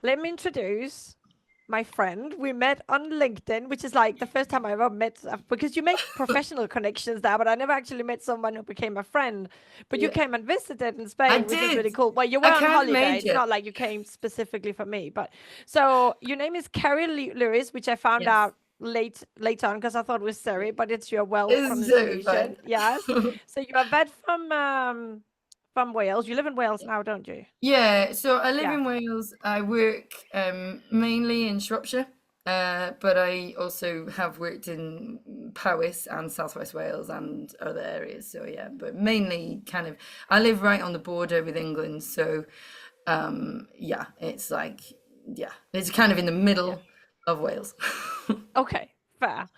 Let me introduce my friend. We met on LinkedIn, which is like the first time I ever met, because you make professional connections there, but I never actually met someone who became a friend. But you Yeah, came and visited in I Spain, which is did. really cool. Well, you were I on kind of holiday. made It's it. not like you came specifically for me, but so your name is Ceri Lewis, which I found Yes. out later on because I thought it was Ceri, but it's your well It's so pronunciation. fun. Yes. So you're a vet from Wales. You live in Wales now, don't you? Yeah, so I live Yeah. in Wales. I work mainly in Shropshire, but I also have worked in Powys and Southwest Wales and other areas. So yeah, but mainly kind of I live right on the border with England. So yeah, it's like yeah, it's kind of in the Yeah. middle of Wales. Okay, fair.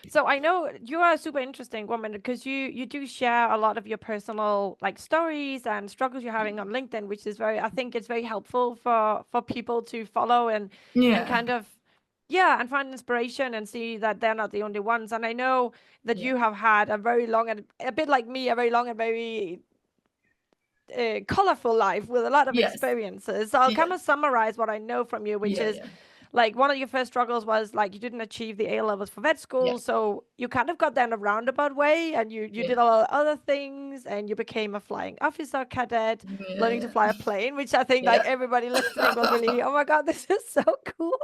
So I know you are a super interesting woman because you do share a lot of your personal like stories and struggles you're having on LinkedIn, which is very I think it's very helpful for people to follow and Yeah, kind of yeah, and find inspiration and see that they're not the only ones. And I know that yeah, you have had a very long and a bit like me, a very long and very colorful life with a lot of yes, experiences. So I'll yeah, kind of summarize what I know from you, which yeah, is yeah, like one of your first struggles was like you didn't achieve the A levels for vet yeah, school, so you kind of got there in a roundabout way, and you yeah, did a lot of other things, and you became a flying officer cadet, learning to yeah, fly a plane, which I think yeah. like everybody listening will really, oh my god, this is so cool.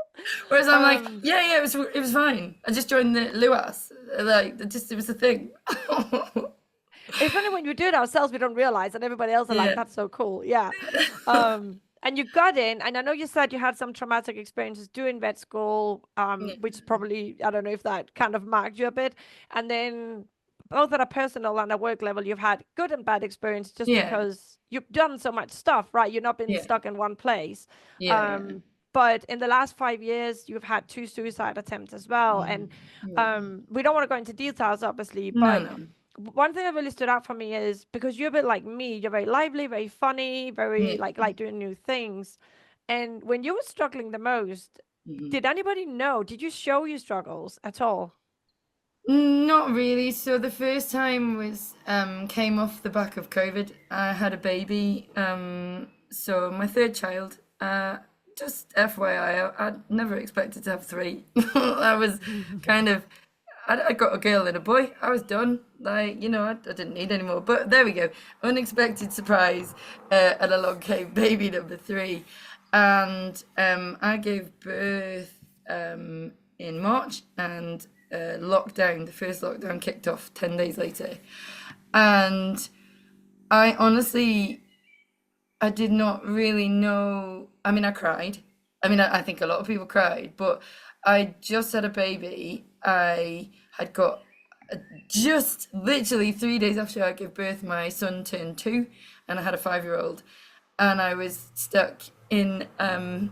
Whereas I'm like, Um, yeah, yeah, it was fine. I just joined the Luas. Like, it was a thing. it's funny when you do it ourselves, we don't realize, and everybody else are like, Yeah. "That's so cool." Yeah. And you got in, and I know you said you had some traumatic experiences doing vet school, Yeah. which probably I don't know if that kind of marked you a bit. And then both at a personal and a work level, you've had good and bad experience just Yeah. because you've done so much stuff, right? You've not been Yeah. stuck in one place. Yeah. Yeah. Um, but in the last 5 years, you've had two suicide attempts as well, Mm. and Yeah. we don't want to go into details, obviously, No, but no. one thing that really stood out for me is because you're a bit like me, you're very lively, very funny, very Yeah. like doing new things. And when you were struggling the most, Mhm. did anybody know? Did you show your struggles at all? Not really. So the first time was came off the back of COVID. I had a baby. So my third child. Just FYI, I'd never expected to have three. I was kind of I got a girl and a boy. I was done. Like, I didn't need any more. But there we go. Unexpected surprise. And along came baby number three. And I gave birth in March, and the first lockdown kicked off 10 days later. And I honestly, I did not really know. I mean, I cried. I mean, I think a lot of people cried, but I just had a baby. I had got just literally 3 days after I gave birth, my son turned two, and I had a 5-year-old, and I was stuck in a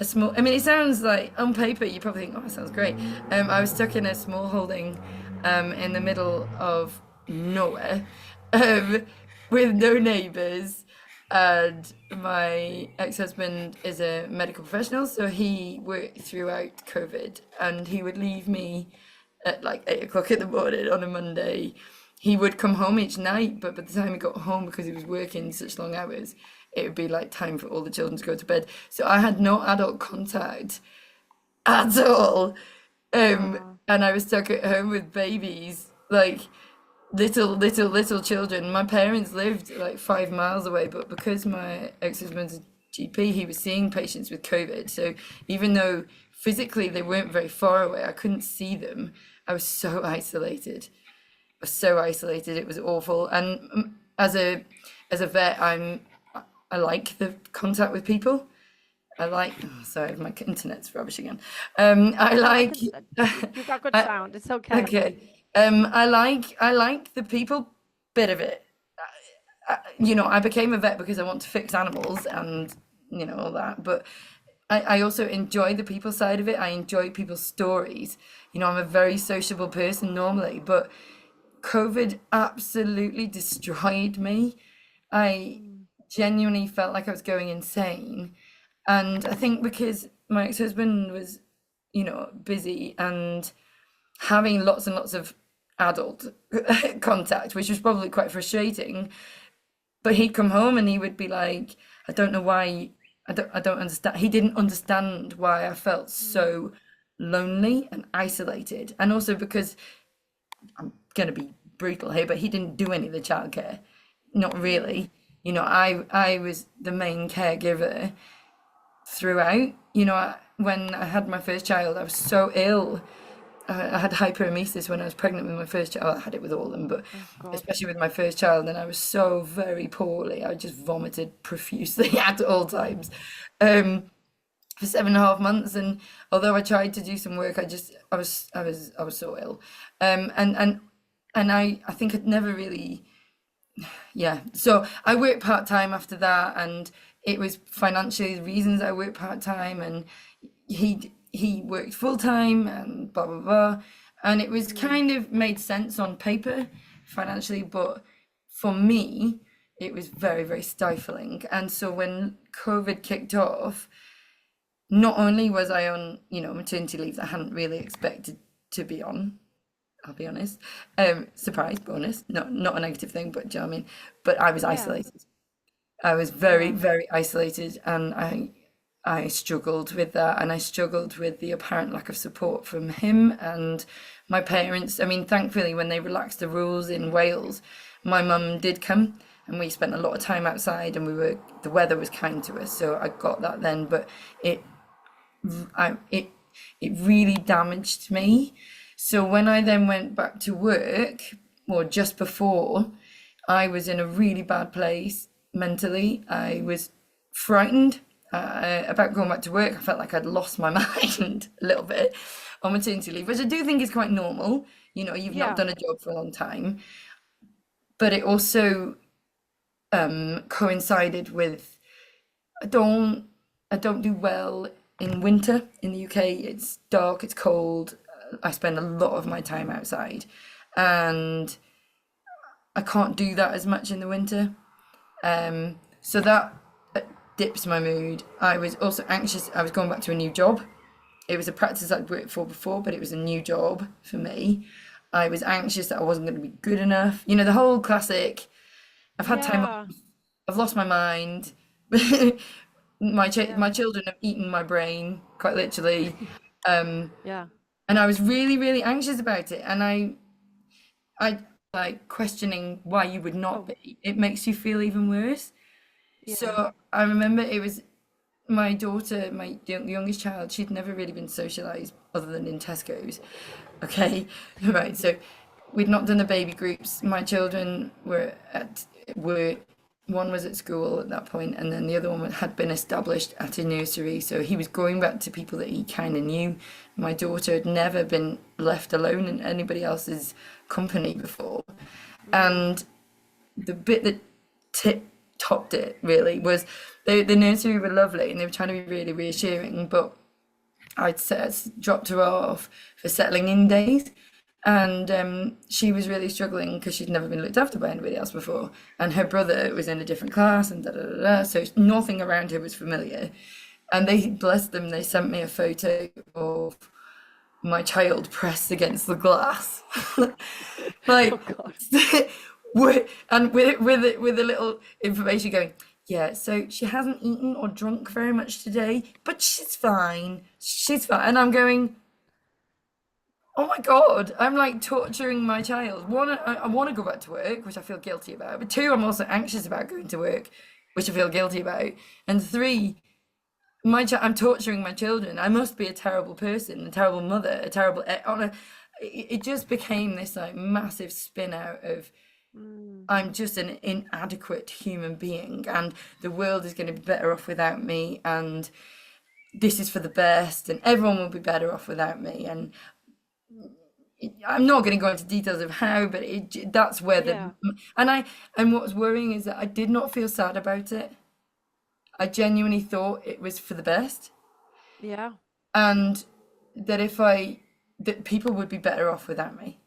small. I mean, it sounds like on paper you probably think, oh, that sounds great. I was stuck in a small holding, in the middle of nowhere, um, with no neighbours. And my ex-husband is a medical professional, so he worked throughout COVID, and he would leave me at like 8 o'clock in the morning on a Monday. He would come home each night, but by the time he got home, because he was working such long hours, it would be like time for all the children to go to bed. So I had no adult contact at all. Uh, And I was stuck at home with babies, like little children. My parents lived like 5 miles away, but because my ex-husband's a GP, he was seeing patients with COVID. So even though physically they weren't very far away, I couldn't see them. I was so isolated. I was so isolated. It was awful. And as a vet, I like the contact with people. I like. Oh, sorry, my internet's rubbish again. I no, I like. can. You got good I, sound. It's okay. Okay. I like the people bit of it. I became a vet because I want to fix animals and all that. But I also enjoy the people side of it. I enjoy people's stories. I'm a very sociable person normally, but COVID absolutely destroyed me. I Mm. genuinely felt like I was going insane. And I think because my ex-husband was, busy and having lots and lots of adult contact, which was probably quite frustrating. But he'd come home and he would be like, I don't know why. I don't understand. He didn't understand why I felt Mm. so lonely and isolated. And also because I'm gonna be brutal here, but he didn't do any of the childcare. Not Mm. really. I was the main caregiver throughout. When I had my first child, I was so ill. I had hyperemesis when I was pregnant with my first child. Well, I had it with all of them, but Oh God. especially with my first child, and I was so very poorly. I just vomited profusely at all times. Um, for 7.5 months, and although I tried to do some work, I was so ill. And I think I'd never really, yeah. So I worked part-time after that, and it was financially the reasons I worked part-time, and he worked full-time and blah blah blah. And it was Mm. kind of made sense on paper financially, but for me it was very, very stifling. And so when COVID kicked off, not only was I on, maternity leave that I hadn't really expected to be on, I'll be honest. Surprise bonus, not a negative thing, but do you know what I mean? But I was Yeah. isolated. I was very, Yeah. very isolated, and I struggled with that, and I struggled with the apparent lack of support from him and my parents. I mean, thankfully, when they relaxed the rules in Wales, my mum did come, and we spent a lot of time outside, and the weather was kind to us, so I got that then. But it I it really damaged me. So when I then went back to work, or just before, I was in a really bad place mentally. I was frightened about going back to work. I felt like I'd lost my mind a little bit on maternity leave, which I do think is quite normal. You've not Yeah. done a job for a long time, but it also coincided with I don't I don't do well in winter in the UK. It's dark, it's cold. I spend a lot of my time outside, and I can't do that as much in the winter. So that dips my mood. I was also anxious. I was going back to a new job. It was a practice I'd worked for before, but it was a new job for me. I was anxious that I wasn't going to be good enough. The whole classic. I've had time off. Yeah. I've lost my mind. Yeah. My children have eaten my brain, quite literally. Um, Yeah. and I was really, really anxious about it. And I like questioning why you would not Oh. be. It makes you feel even worse. Yeah. So I remember it was my daughter, my youngest child. She'd never really been socialized other than in Tesco's. Okay, right. So we'd not done the baby groups. My children were one was at school at that point, and then the other one had been established at a nursery. So he was going back to people that he kind of knew. My daughter had never been left alone in anybody else's company before, Mm. and the bit that tip topped it really was the nursery were lovely, and they were trying to be really reassuring, but dropped her off for settling in days, and she was really struggling because she'd never been looked after by anybody else before, and her brother was in a different class, and da da da da, so nothing around her was familiar. And they, bless them, they sent me a photo of my child pressed against the glass, Oh like, God. and with a little information going, yeah, so she hasn't eaten or drunk very much today, but she's fine. She's fine. And I'm going, oh my God, I'm like torturing my child. One, I want to go back to work, which I feel guilty about. But two, I'm also anxious about going to work, which I feel guilty about. And three, I'm torturing my children. I must be a terrible person, a terrible mother, a terrible. It just became this like massive spin out of Mm. I'm just an inadequate human being, and the world is going to be better off without me, and this is for the best, and everyone will be better off without me. And I'm not going to go into details of how, but that's where Yeah. and what's worrying is that I did not feel sad about it. I genuinely thought it was for the best, Yeah. and that that people would be better off without me.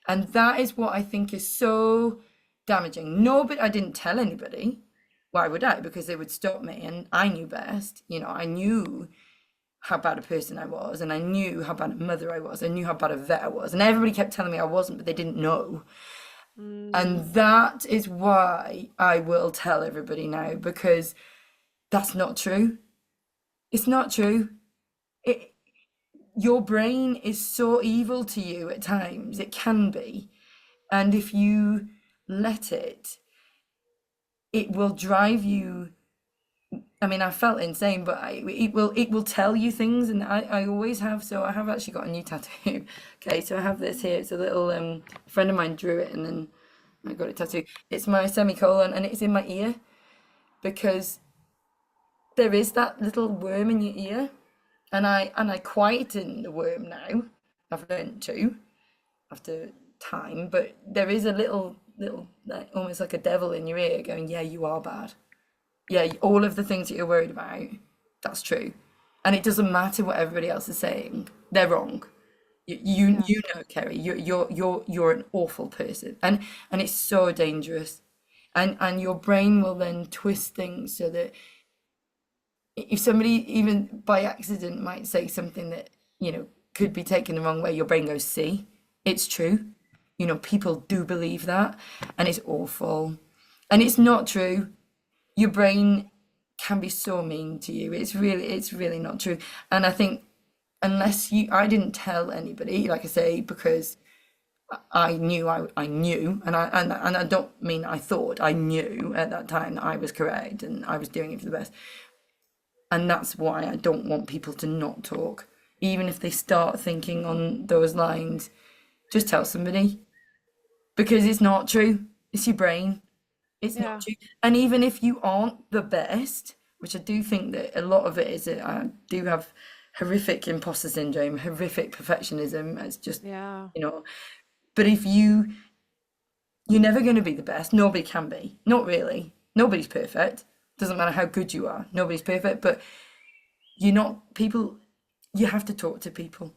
And that is what I think is so damaging. No, but I didn't tell anybody. Why would I? Because they would stop me, and I knew best. I knew how bad a person I was, and I knew how bad a mother I was. I knew how bad a vet I was, and everybody kept telling me I wasn't, but they didn't know. Mm. And that is why I will tell everybody now, because that's not true. It's not true. It, your brain is so evil to you at times. It can be. And if you let it, it will drive you. I mean, I felt insane, but it will tell you things, and I always have. So I have actually got a new tattoo. Okay, so I have this here. It's a little friend of mine drew it, and then I got it tattooed. It's my semicolon, and it's in my ear because there is that little worm in your ear, and I quieten the worm now. I've learned to after time, but there is a little like, almost like a devil in your ear going, yeah, you are bad. Yeah, all of the things that you're worried about, that's true. And it doesn't matter what everybody else is saying. They're wrong. Yeah. You know, Kerry, you're an awful person. And it's so dangerous. And your brain will then twist things so that if somebody even by accident might say something that, could be taken the wrong way, your brain goes, see, it's true. People do believe that, and it's awful. And it's not true. Your brain can be so mean to you. It's really not true. And I think I didn't tell anybody, like I say, because I knew I knew, and I don't mean I thought, I knew at that time that I was correct and I was doing it for the best. And that's why I don't want people to not talk. Even if they start thinking on those lines, just tell somebody. Because it's not true. It's your brain. It's not Yeah. true. And even if you aren't the best, which I do think that a lot of it is that I do have horrific imposter syndrome, horrific perfectionism. It's just, Yeah. but if you're never going to be the best. Nobody can be. Not really. Nobody's perfect. Doesn't matter how good you are. Nobody's perfect. But you're not, people, you have to talk to people.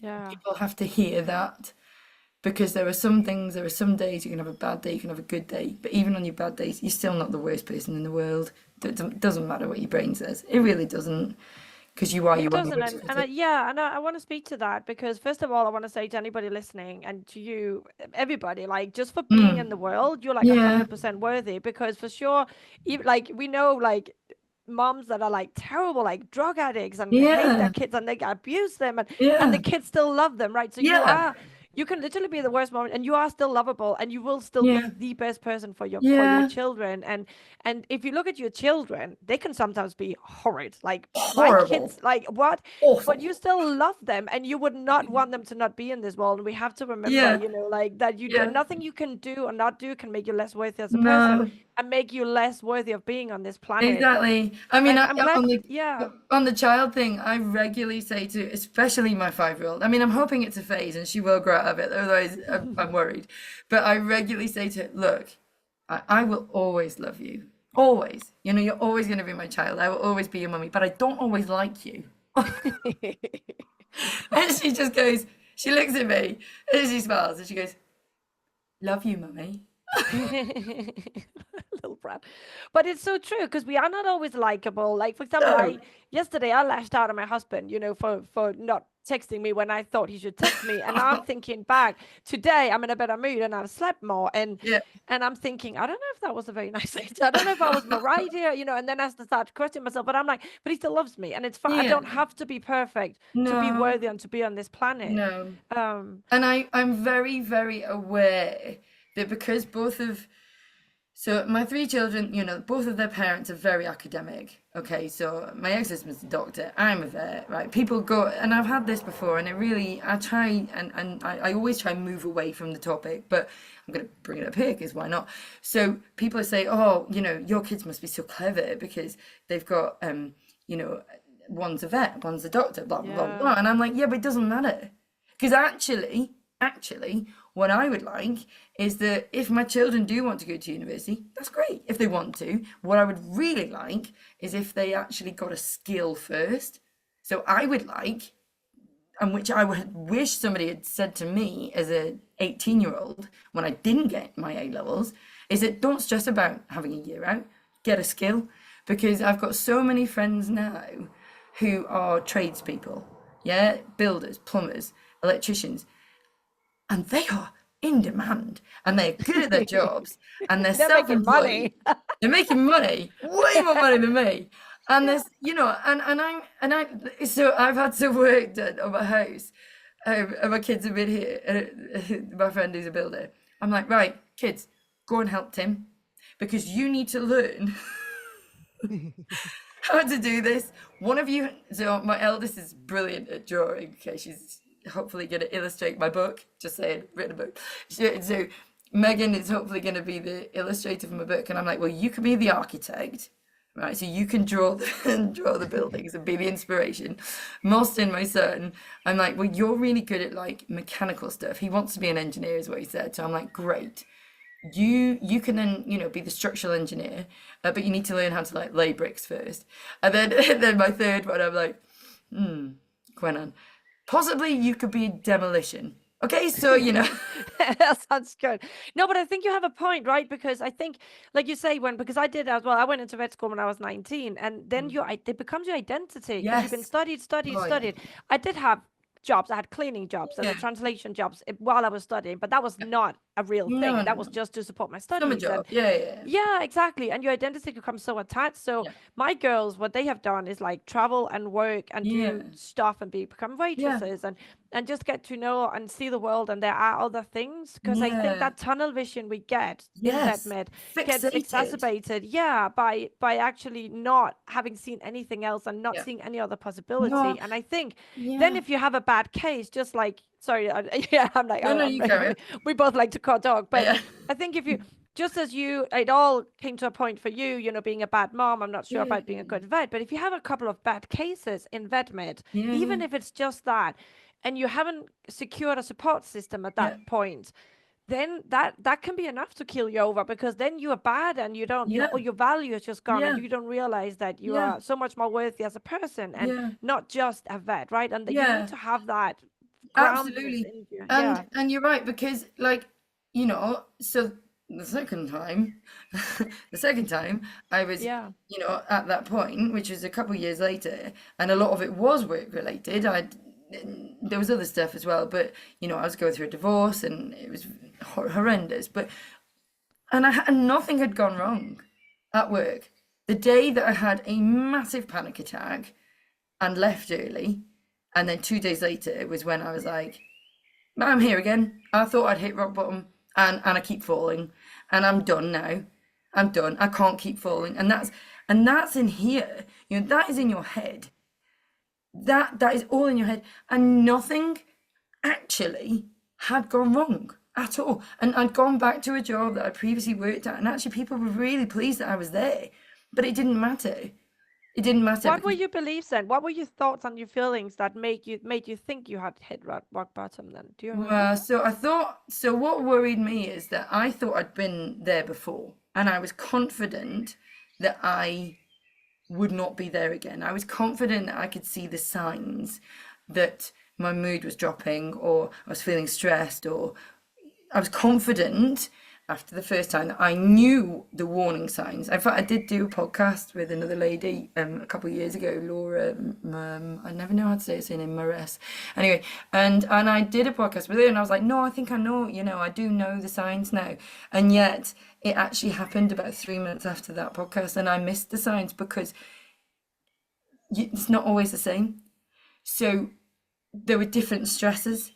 Yeah. People have to hear that. Because there are some things, there are some days you can have a bad day, you can have a good day, but even on your bad days, you're still not the worst person in the world. It doesn't matter what your brain says. It really doesn't, because you are It your own doesn't, worst and critic. yeah, and I want to speak to that because first of all, I want to say to anybody listening and to you, everybody, like just for being in Mm, the world, you're like yeah, 100% worthy because for sure, even like we know like moms that are like terrible, like drug addicts and hate their yeah, kids and they abuse them and the yeah, kids still love them, right? So yeah, you can literally be the worst mom and you are still lovable and you will still yeah, be the best person for your yeah. children and if you look at your children, they can sometimes be horrid. Like my Horrible, kids, like what? But awful. you still love them and you would not want them to not be in this world. And we have to remember, Yeah, like that yeah, nothing you can do or not do can make you less worthy as a person no. and make you less worthy of being on this planet. Exactly. I mean, And I'm glad, on the yeah. child thing, I regularly say to, especially my 5-year-old. I mean, I'm hoping it's a phase and she will grow out of it. Otherwise, I'm worried. But I regularly say to her, look, I will always love you, always. You're always going to be my child. I will always be your mummy, but I don't always like you. And she just goes, she looks at me and she smiles and she goes, love you, mummy. Little brat. But it's so true because we are not always likable. Like for example, No. I yesterday I lashed out at my husband, for not texting me when I thought he should text me. And now I'm thinking back, today I'm in a better mood and I've slept more Yeah. and I'm thinking, I don't know if that was a very nice thing. I don't know if I was right here, and then I start questioning myself, but I'm like, but he still loves me and it's fine. I Yeah. don't have to be perfect to be No. worthy and to be on this planet. No. Um, And I'm very, very aware that because so my 3 children, both of their parents are very academic. Okay, so my ex-husband's a doctor, I'm a vet, right? People go, and I've had this before, and I try, and I always try and move away from the topic, but I'm going to bring it up here because why not? So people say, oh, your kids must be so clever because they've got, one's a vet, one's a doctor, blah, blah, blah, yeah. blah. And I'm like, yeah, but it doesn't matter. Because actually, what I would like is that if my children do want to go to university, that's great if they want to. What I would really like is if they actually got a skill first. So I would like, and which I would wish somebody had said to me as a 18-year-old when I didn't get my A levels, is that don't stress about having a year out, get a skill. Because I've got so many friends now who are tradespeople, yeah, builders, plumbers, electricians, and they are in demand and they're good at their jobs and they're They're making self-employed. money. They're making money, way more money than me. And there's, you know, so I've had some work done on my house, and my kids have been here, and my friend who's a builder. I'm like, right, kids, go and help Tim, because you need to learn how to do this. One of you, so my eldest is brilliant at drawing. Okay, she's hopefully going to illustrate my book. Just saying, written a book. So Megan is hopefully going to be the illustrator for my book, and I'm like, well, you can be the architect, right? So you can draw draw the buildings and be the inspiration. Mostyn, my son, I'm like, well, you're really good at like mechanical stuff. He wants to be an engineer, is what he said. So I'm like, great. You can then, you know, be the structural engineer, but you need to learn how to like lay bricks first. And then then my third one, I'm like, Gwennon, possibly you could be demolition. Okay, so you know. That sounds good. No, but I think you have a point, right? Because I think, like you say, because I did as well. I went into vet school when I was 19, and then it becomes your identity because you've been Yes. studied. Oh yeah. I did have jobs. I had cleaning jobs and Yeah. the translation jobs while I was studying, but that was not a real No, thing. no, That was no. just to support my Summer studies. And job. Yeah, yeah, yeah, exactly. And your identity becomes so attached. So yeah. my girls, what they have done is like travel and work and Yeah. do stuff and become Yeah. waitresses and just get to know and see the world. And there are other things because I think Yeah. that tunnel vision we get in vet Yes. med gets Fixated. exacerbated, yeah, by actually not having seen anything else and not Yeah. seeing any other No. possibility. And I think then Yeah. if you have a bad case, just like sorry, yeah, I'm like No, no, you carry it. we both like to call dog, but Yeah. I think if you just as it all came to a point for you, you know, being a bad mom, I'm not sure Yeah. about being a good vet, but if you have a couple of bad cases in vet med, Yeah. even Yeah. if it's just that, and you haven't secured a support system at Yeah. that point, then that can be enough to kill you over because then you are bad and you don't, Yeah. your value is just gone and Yeah. you don't realize that you Yeah. are so much more worthy as a person and Yeah. not just a vet, right? And that you need Yeah. to have that groundedness Absolutely. in you. Yeah. And you're right, because like, you know, so the second time, the second time I was, Yeah. you know, at that point, which was a couple of years later, and a lot of it was work related. There was other stuff as well, but you know, I was going through a divorce and it was horrendous. And nothing had gone wrong at work. The day that I had a massive panic attack and left early, and then 2 days later, it was when I was like, I'm here again. I thought I'd hit rock bottom, and I keep falling, and I'm done now. I'm done. I can't keep falling, and that's in here. You know, that is in your head. That is all in your head, and nothing actually had gone wrong at all. And I'd gone back to a job that I previously worked at, and actually people were really pleased that I was there, but it didn't matter. It didn't matter What were because your beliefs then? What were your thoughts and your feelings that made you think you had hit rock bottom then? Do you remember? so what worried me is that I thought I'd been there before, and I was confident that I would not be there again. I was confident that I could see the signs that my mood was dropping, or I was feeling stressed, or I was confident after the first time that I knew the warning signs. In fact, I did do a podcast with another lady a couple of years ago, Laura. I never know how to say her name, Mares. Anyway, and I did a podcast with her, and I was like, no, I think I know. You know, I do know the signs now. And yet, it actually happened about 3 minutes after that podcast, and I missed the signs because it's not always the same. So there were different stresses,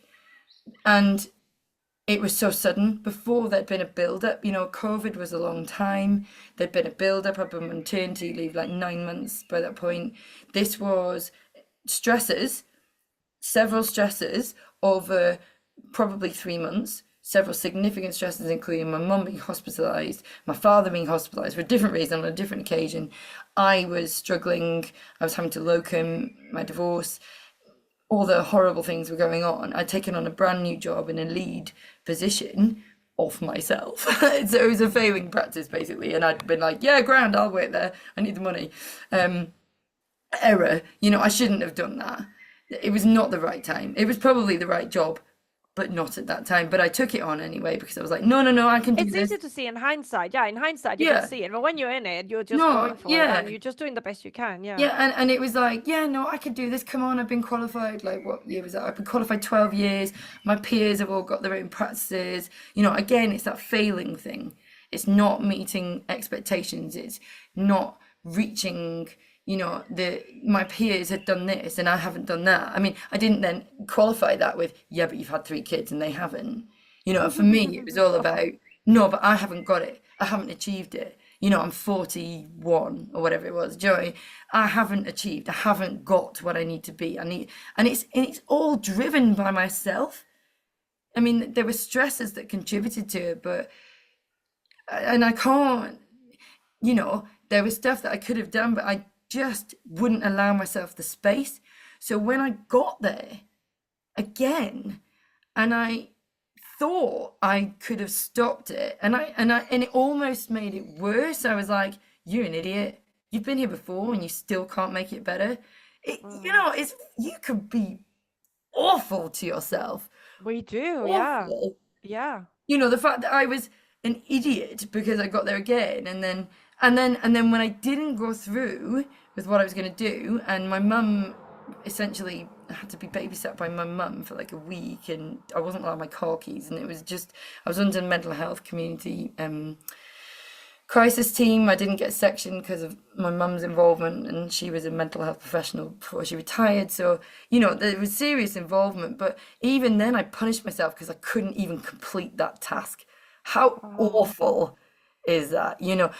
and it was so sudden. Before, there'd been a build-up. You know, COVID was a long time. There'd been a build-up. I'd been on maternity leave like 9 months by that point. This was stresses, several stresses over probably 3 months. Several significant stresses, including my mum being hospitalised, my father being hospitalised for a different reason on a different occasion. I was struggling. I was having to locum, my divorce. All the horrible things were going on. I'd taken on a brand new job in a lead position off myself. So it was a failing practice, basically. And I'd been like, yeah, grand, I'll work there. I need the money. Error. You know, I shouldn't have done that. It was not the right time. It was probably the right job, but not at that time. But I took it on anyway because I was like, no, I can do It's this. easy to see in hindsight. Yeah, in hindsight you Yeah. can see it, but when you're in it, you're just No, going for it yeah. and you're just doing the best you can. Yeah. Yeah, and it was like, yeah, no, I could do this. Come on, I've been qualified. Like, what year was that? I've been qualified 12 years. My peers have all got their own practices. You know, again, it's that failing thing. It's not meeting expectations. It's not reaching, my peers had done this and I haven't done that. I mean, I didn't then qualify that with, yeah, but you've had 3 kids and they haven't. For me, it was all Of about, course. no, but I haven't got it. I haven't achieved it. I'm 41 or whatever it was. Do you know what I mean? I haven't achieved. I haven't got what I need to be. And it's all driven by myself. I mean, there were stresses that contributed to it, and I can't, there was stuff that I could have done, but I just wouldn't allow myself the space. So when I got there again, and I thought I could have stopped it, and it almost made it worse. I was like, "You're an idiot. You've been here before, and you still can't make it better." You could be awful to yourself, We do, yeah. awful. Yeah. The fact that I was an idiot because I got there again, and then when I didn't go through with what I was going to do, and my mum essentially had to be babysat by my mum for like a week, and I wasn't allowed my car keys, and it was just, I was under mental health community crisis team. I didn't get sectioned because of my mum's involvement, and she was a mental health professional before she retired. So, there was serious involvement, but even then I punished myself because I couldn't even complete that task. How Oh. awful is that? You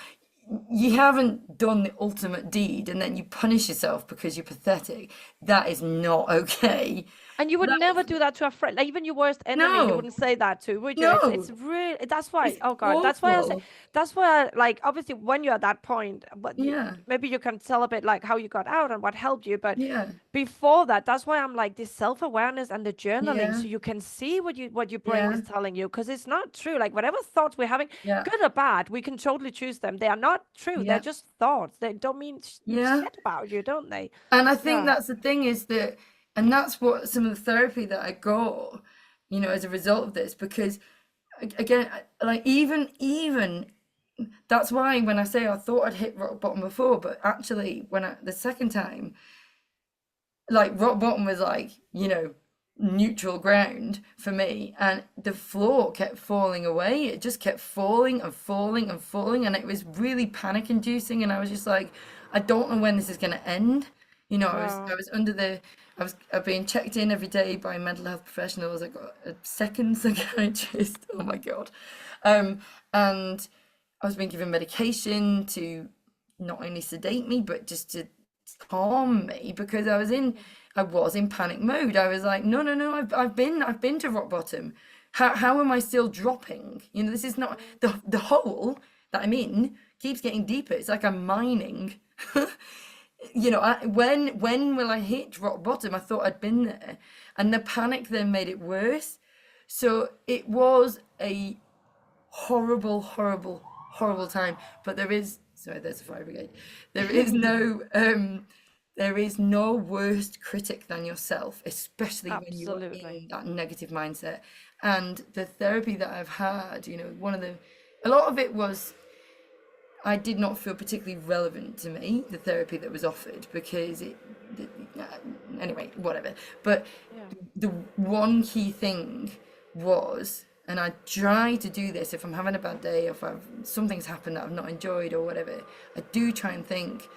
haven't done the ultimate deed and then you punish yourself because you're pathetic. That is not okay. And you would That never is, do that to a friend, like even your worst enemy, you no, wouldn't say that to, would you? It's no, really, that's why, it's oh God, that's why I say, awful. that's why like obviously when you're at that point, but Yeah, maybe you can tell a bit like how you got out and what helped you, but yeah, before that, that's why I'm like this self-awareness and the journaling, yeah, so you can see what your brain yeah, is telling you, because it's not true. Like whatever thoughts we're having, yeah, good or bad, we can totally choose them. They are not true. They're yeah, just thoughts. They don't mean yeah. shit about you, don't they? And I think Yeah. that's the thing is that, and that's what some of the therapy that I got, as a result of this, because again, like even that's why when I say I thought I'd hit rock bottom before, but actually the second time, like rock bottom was like, neutral ground for me, and the floor kept falling away. It just kept falling and falling and falling, and it was really panic inducing, and I was just like, I don't know when this is going to end. I Wow. was I've been checked in every day by mental health professionals. I got a second psychiatrist. Oh my God. And I was being given medication to not only sedate me, but just to calm me, because I was in panic mode. I was like, no, no, no, I've been to rock bottom. How am I still dropping? This is not the hole that I'm in keeps getting deeper. It's like I'm mining. When will I hit rock bottom? I thought I'd been there, and the panic then made it worse. So it was a horrible, horrible, horrible time. But sorry, there's a fire brigade. There is no there is no worst critic than yourself, especially when you are Absolutely. in that negative mindset. And the therapy that I've had, a lot of it was, I did not feel particularly relevant to me, the therapy that was offered, because anyway, whatever. But Yeah. the one key thing was, and I try to do this if I'm having a bad day, or if something's happened that I've not enjoyed or whatever, I do try and think,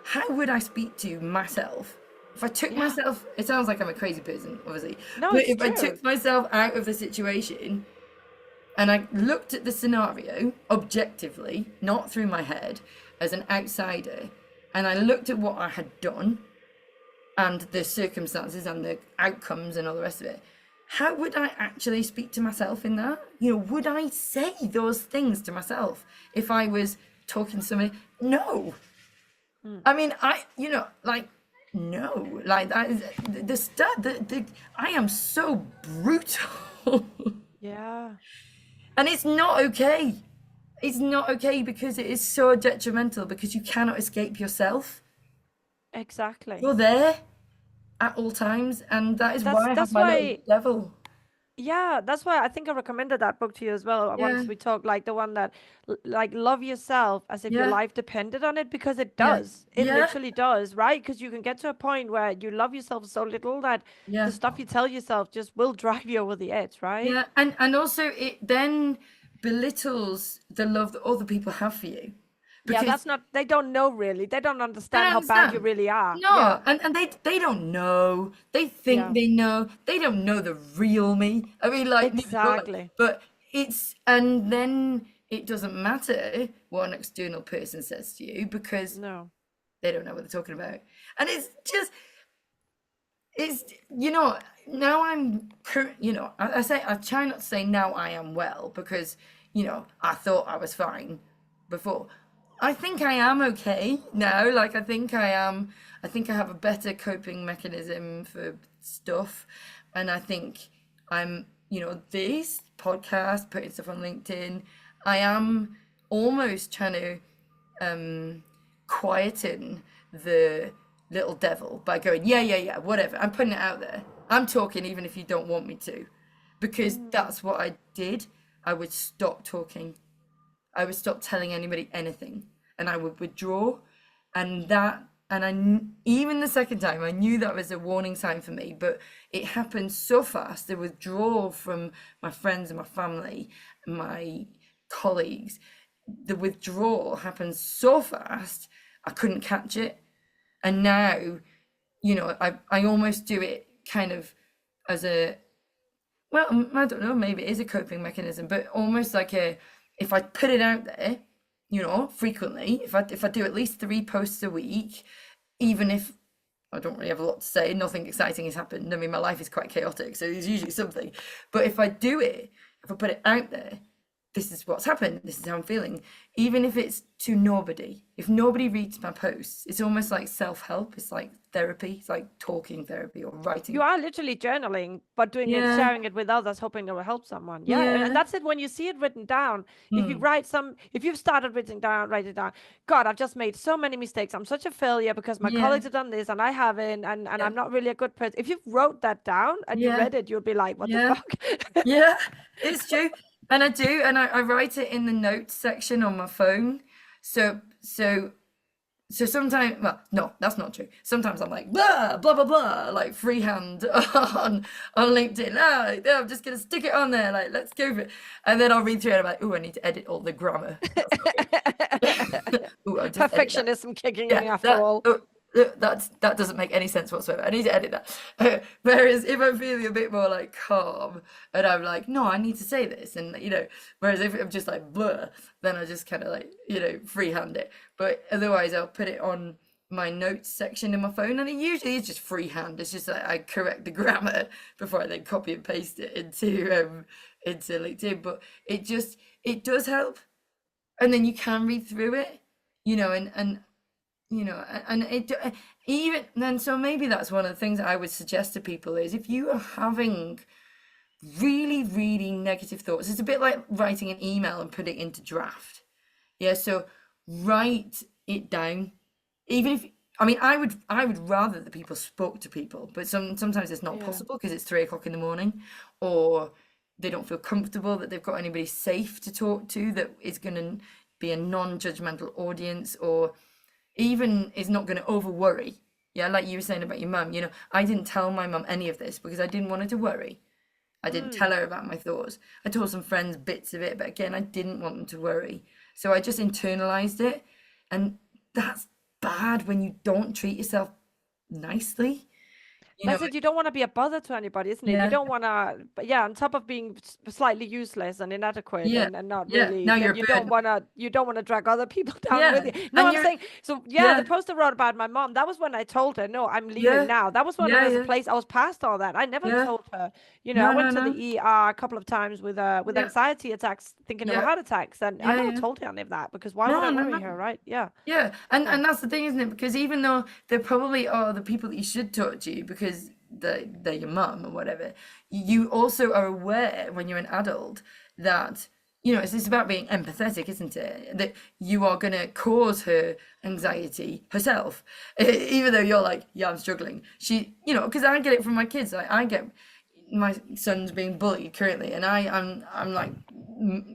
how would I speak to myself? If I took Yeah. myself, it sounds like I'm a crazy person, obviously, No, but it's if I true. took myself out of the situation and I looked at the scenario objectively, not through my head, as an outsider, and I looked at what I had done and the circumstances and the outcomes and all the rest of it, how would I actually speak to myself in that? Would I say those things to myself if I was talking to somebody? No. Mm. I mean, like, no. Like, that is the stuff, I am so brutal. Yeah. And it's not okay. It's not okay, because it is so detrimental, because you cannot escape yourself. Exactly. You're there at all times, and that is That's why I have that's my little why devil. yeah, that's why I think I recommended that book to you as well Yeah, once we talked, like the one that like love yourself as if your yeah, life depended on it, because it yeah, does. It yeah, literally does, right? Because you can get to a point where you love yourself so little that the yeah, stuff you tell yourself just will drive you over the edge, right? yeah. And also it then belittles the love that other people have for you, Yeah, because that's not, they don't know really. They don't they understand don't how bad you understand. really are. No, Yeah. and they don't know. They think Yeah. they know. They don't know the real me. I mean, like, neither do I. Exactly. But and then it doesn't matter what an external person says to you because No. they don't know what they're talking about. And it's just, it's, you know, now I say, I try not to say now I am well because, I thought I was fine before. I think I am okay now. Like, I think I have a better coping mechanism for stuff. And I think I'm, this podcast, putting stuff on LinkedIn, I am almost trying to quieten the little devil by going, yeah, whatever. I'm putting it out there. I'm talking even if you don't want me to. Because Mm. that's what I did. I would stop talking. I would stop telling anybody anything. And I would withdraw. Even the second time, I knew that was a warning sign for me, but it happened so fast. The withdrawal from my friends and my family, my colleagues, the withdrawal happened so fast, I couldn't catch it. And now, I almost do it kind of as a, well, I don't know, maybe it is a coping mechanism, but almost like if I put it out there, frequently, if I do at least 3 posts a week, even if I don't really have a lot to say, nothing exciting has happened. I mean, my life is quite chaotic, so there's usually something. But if I put it out there, this is what's happened, this is how I'm feeling, even if it's to nobody. If nobody reads my posts, it's almost like self-help. It's like therapy. It's like talking therapy or writing. You are literally journaling, but doing it, Yeah, sharing it with others, hoping it will help someone. Yeah. And yeah, that's it. When you see it written down, mm, if you've started write it down. God, I've just made so many mistakes. I'm such a failure because my yeah, colleagues have done this and I haven't, and yeah, I'm not really a good person. If you wrote that down and you yeah, read it, you'll be like, what the yeah, fuck? yeah. It's true. And I do, and I write it in the notes section on my phone. So sometimes, well, no, that's not true. Sometimes I'm like, blah, blah, blah, blah, like freehand on LinkedIn. Yeah, I'm just gonna stick it on there, like, let's go for it. And then I'll read through it, and I'm like, oh, I need to edit all the grammar. That's not good. Oh, I'll just edit that. Perfectionism kicking in Yeah, after all. that doesn't make any sense whatsoever. I need to edit that. Whereas if I'm feeling a bit more like calm and I'm like, no, I need to say this, and whereas if I'm just like blur, then I just kind of like freehand it. But otherwise, I'll put it on my notes section in my phone, and it usually is just freehand. It's just like I correct the grammar before I then copy and paste it into LinkedIn. But it does help, and then you can read through it, and it even then. So maybe that's one of the things I would suggest to people is if you are having really, really negative thoughts, it's a bit like writing an email and put it into draft. Yeah, so write it down. Even if, I mean, I would rather that people spoke to people, but sometimes it's not Yeah. possible because it's 3 o'clock in the morning, or they don't feel comfortable that they've got anybody safe to talk to that is going to be a non-judgmental audience, or even is not going to over worry. Yeah, like you were saying about your mum, I didn't tell my mum any of this because I didn't want her to worry. I didn't tell her about my thoughts. I told some friends bits of it, but again, I didn't want them to worry. So I just internalized it. And that's bad when you don't treat yourself nicely. You know, That's it. You don't want to be a bother to anybody, isn't it? You yeah, don't want to, but yeah, on top of being slightly useless and inadequate yeah, and not yeah. really, Now you're then a burden. you don't want to drag other people down with Yeah. you. No, And I'm you're, saying, so yeah, yeah, the post I wrote about my mom, that was when I told her, no, I'm leaving yeah, now. That was when I yeah, was a yeah, place, I was past all that. I never yeah. told her, I No, went no, to no. the ER a couple of times with Yeah, anxiety attacks, thinking they were yeah, heart attacks. And I yeah, never yeah. told her any of that because why would I No, no, worry no. her, right? Yeah. Yeah, and Yeah. and that's the thing, isn't it? Because even though there probably are the people that you should talk to because they're your mum or whatever, you also are aware when you're an adult that it's about being empathetic, isn't it? That you are going to cause her anxiety herself, even though you're like, yeah, I'm struggling. Because I get it from my kids. I get my son's being bullied currently, and I'm like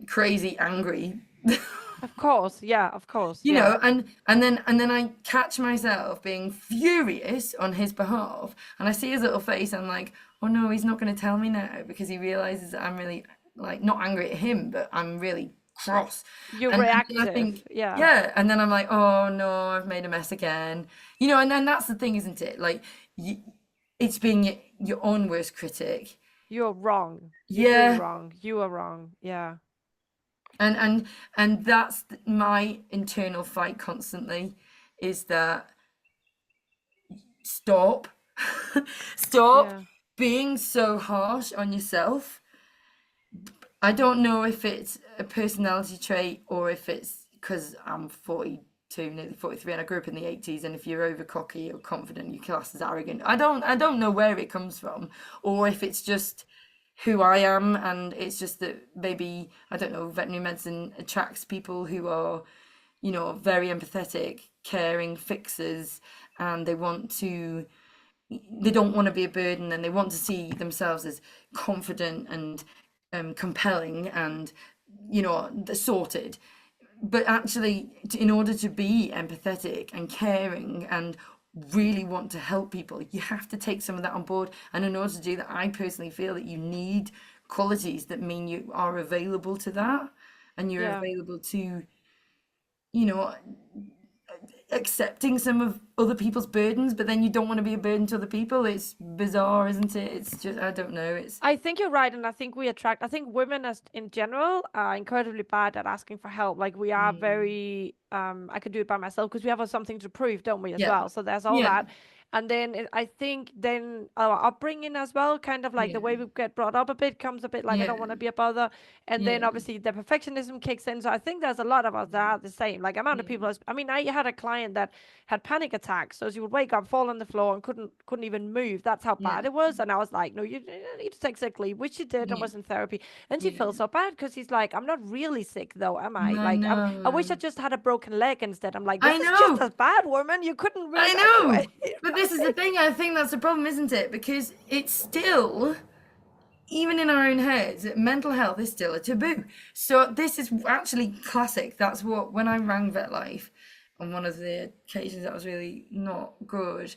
crazy angry. Of course. Yeah. Of course. Yeah. And then I catch myself being furious on his behalf, and I see his little face. I'm like, oh no, he's not going to tell me now because he realizes that I'm really like not angry at him, but I'm really cross. You're And then I reactive. think, Yeah. yeah, and then I'm like, oh no, I've made a mess again. And then that's the thing, isn't it? Like, you, it's being your own worst critic. You're wrong. You're doing Yeah, wrong. You are wrong. Yeah. and and that's my internal fight constantly, is that stop, stop Yeah. being so harsh on yourself. I don't know if it's a personality trait or if it's because I'm 42, nearly 43, and I grew up in the 80s. And if you're over cocky or confident, you're classed as arrogant. I don't know where it comes from, or if it's just who I am, and it's just that maybe, I don't know, veterinary medicine attracts people who are, very empathetic, caring, fixers, and they don't want to be a burden, and they want to see themselves as confident and compelling and sorted. But actually, in order to be empathetic and caring and really want to help people, you have to take some of that on board. And in order to do that, I personally feel that you need qualities that mean you are available to that, and you're Yeah. available to, you know accepting some of other people's burdens, but then you don't want to be a burden to other people. It's bizarre, isn't it? It's just, I don't know. It's I think you're right, and I think women as in general are incredibly bad at asking for help. Like we are mm, very, I could do it by myself because we have something to prove, don't we, as yeah, well? So there's all yeah, that. And then I think then our upbringing as well, kind of like the way yeah, we get brought up a bit, comes a bit like I yeah, don't want to be a bother. And then yeah, obviously the perfectionism kicks in. So I think there's a lot of us that are the same. Like amount of people, mm, I mean, I had a client that had panic attacks. So she would wake up, fall on the floor, and couldn't even move. That's how yeah, bad it was. And I was like, no, you need to take sick leave, which she did and yeah, was in therapy. And she felt yeah. so bad because he's like, I'm not really sick though, am I? I Like, I wish I know, just had a broken leg instead. I'm like, I this is just know, as bad, woman. You couldn't move I anyway, know. But this is the right? thing. I think that's the problem, isn't it? Because it's still, even in our own heads, mental health is still a taboo. So this is actually classic. That's what, when I rang VetLife on one of the occasions that was really not good,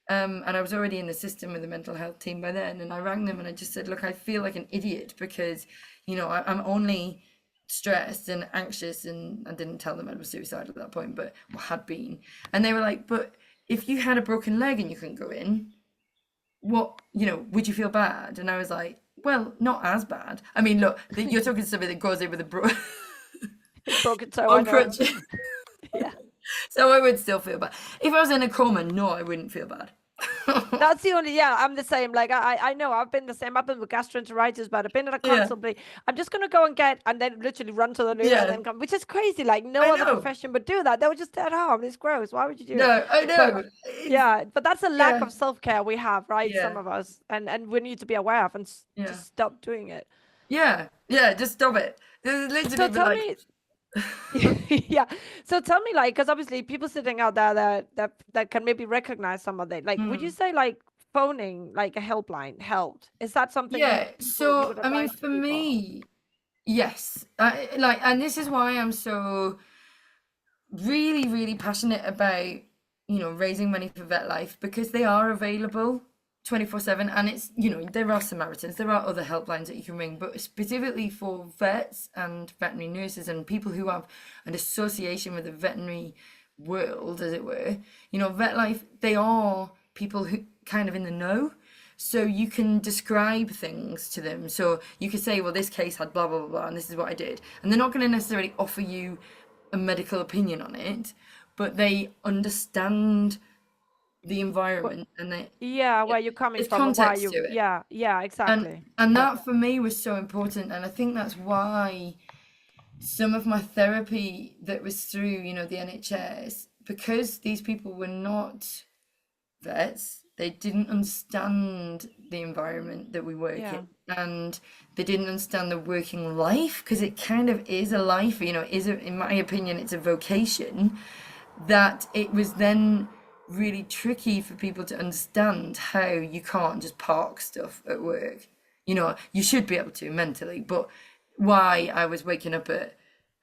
and I was already in the system with the mental health team by then, and I rang them and I just said, look, I feel like an idiot because, I'm only stressed and anxious, and I didn't tell them I was suicidal at that point, but had been. And they were like, but if you had a broken leg and you couldn't go in, what, would you feel bad? And I was like, well, not as bad. I mean, look, you're talking to somebody that goes in with Broken toe, I on know. crutches. Yeah. So I would still feel bad. If I was in a coma, no, I wouldn't feel bad. That's the only, yeah, I'm the same. Like I know I've been the same. I've been with gastroenteritis, but I've been at a Yeah, constantly. I'm just gonna go and get and then literally run to the loo and yeah, then come, which is crazy. Like no I other know. profession would do that. They would just stay at home. It's gross. Why would you do it? No, I But know. It's, yeah, but that's a lack yeah, of self-care we have, right? Some yeah, of us, and we need to be aware of and yeah, just stop doing it. yeah, yeah, just stop it. There's So literally been tell like, me, yeah. So tell me, like, because obviously people sitting out there that can maybe recognize some of it. Like, would you mm. say like phoning like a helpline helped? Is that something Yeah, you so would I mean, advise to for people? me, yes. And this is why I'm so really, really passionate about, raising money for vet life, because they are available 24/7. And it's, there are Samaritans, there are other helplines that you can ring, but specifically for vets and veterinary nurses and people who have an association with the veterinary world, as it were, vet life, they are people who kind of in the know. So you can describe things to them. So you could say, well, this case had blah, blah, blah, blah, and this is what I did. And they're not going to necessarily offer you a medical opinion on it, but they understand the What? environment, and Yeah, where you're coming there's from and why context to you. it. Yeah, yeah, And exactly. and Yeah, that for me was so important. And I think that's why some of my therapy that was through, the NHS, because these people were not vets, they didn't understand the environment that we work yeah, in, and they didn't understand the working life, because it kind of is a life, in my opinion, it's a vocation. That it was then really tricky for people to understand how you can't just park stuff at work. You should be able to mentally, but why I was waking up at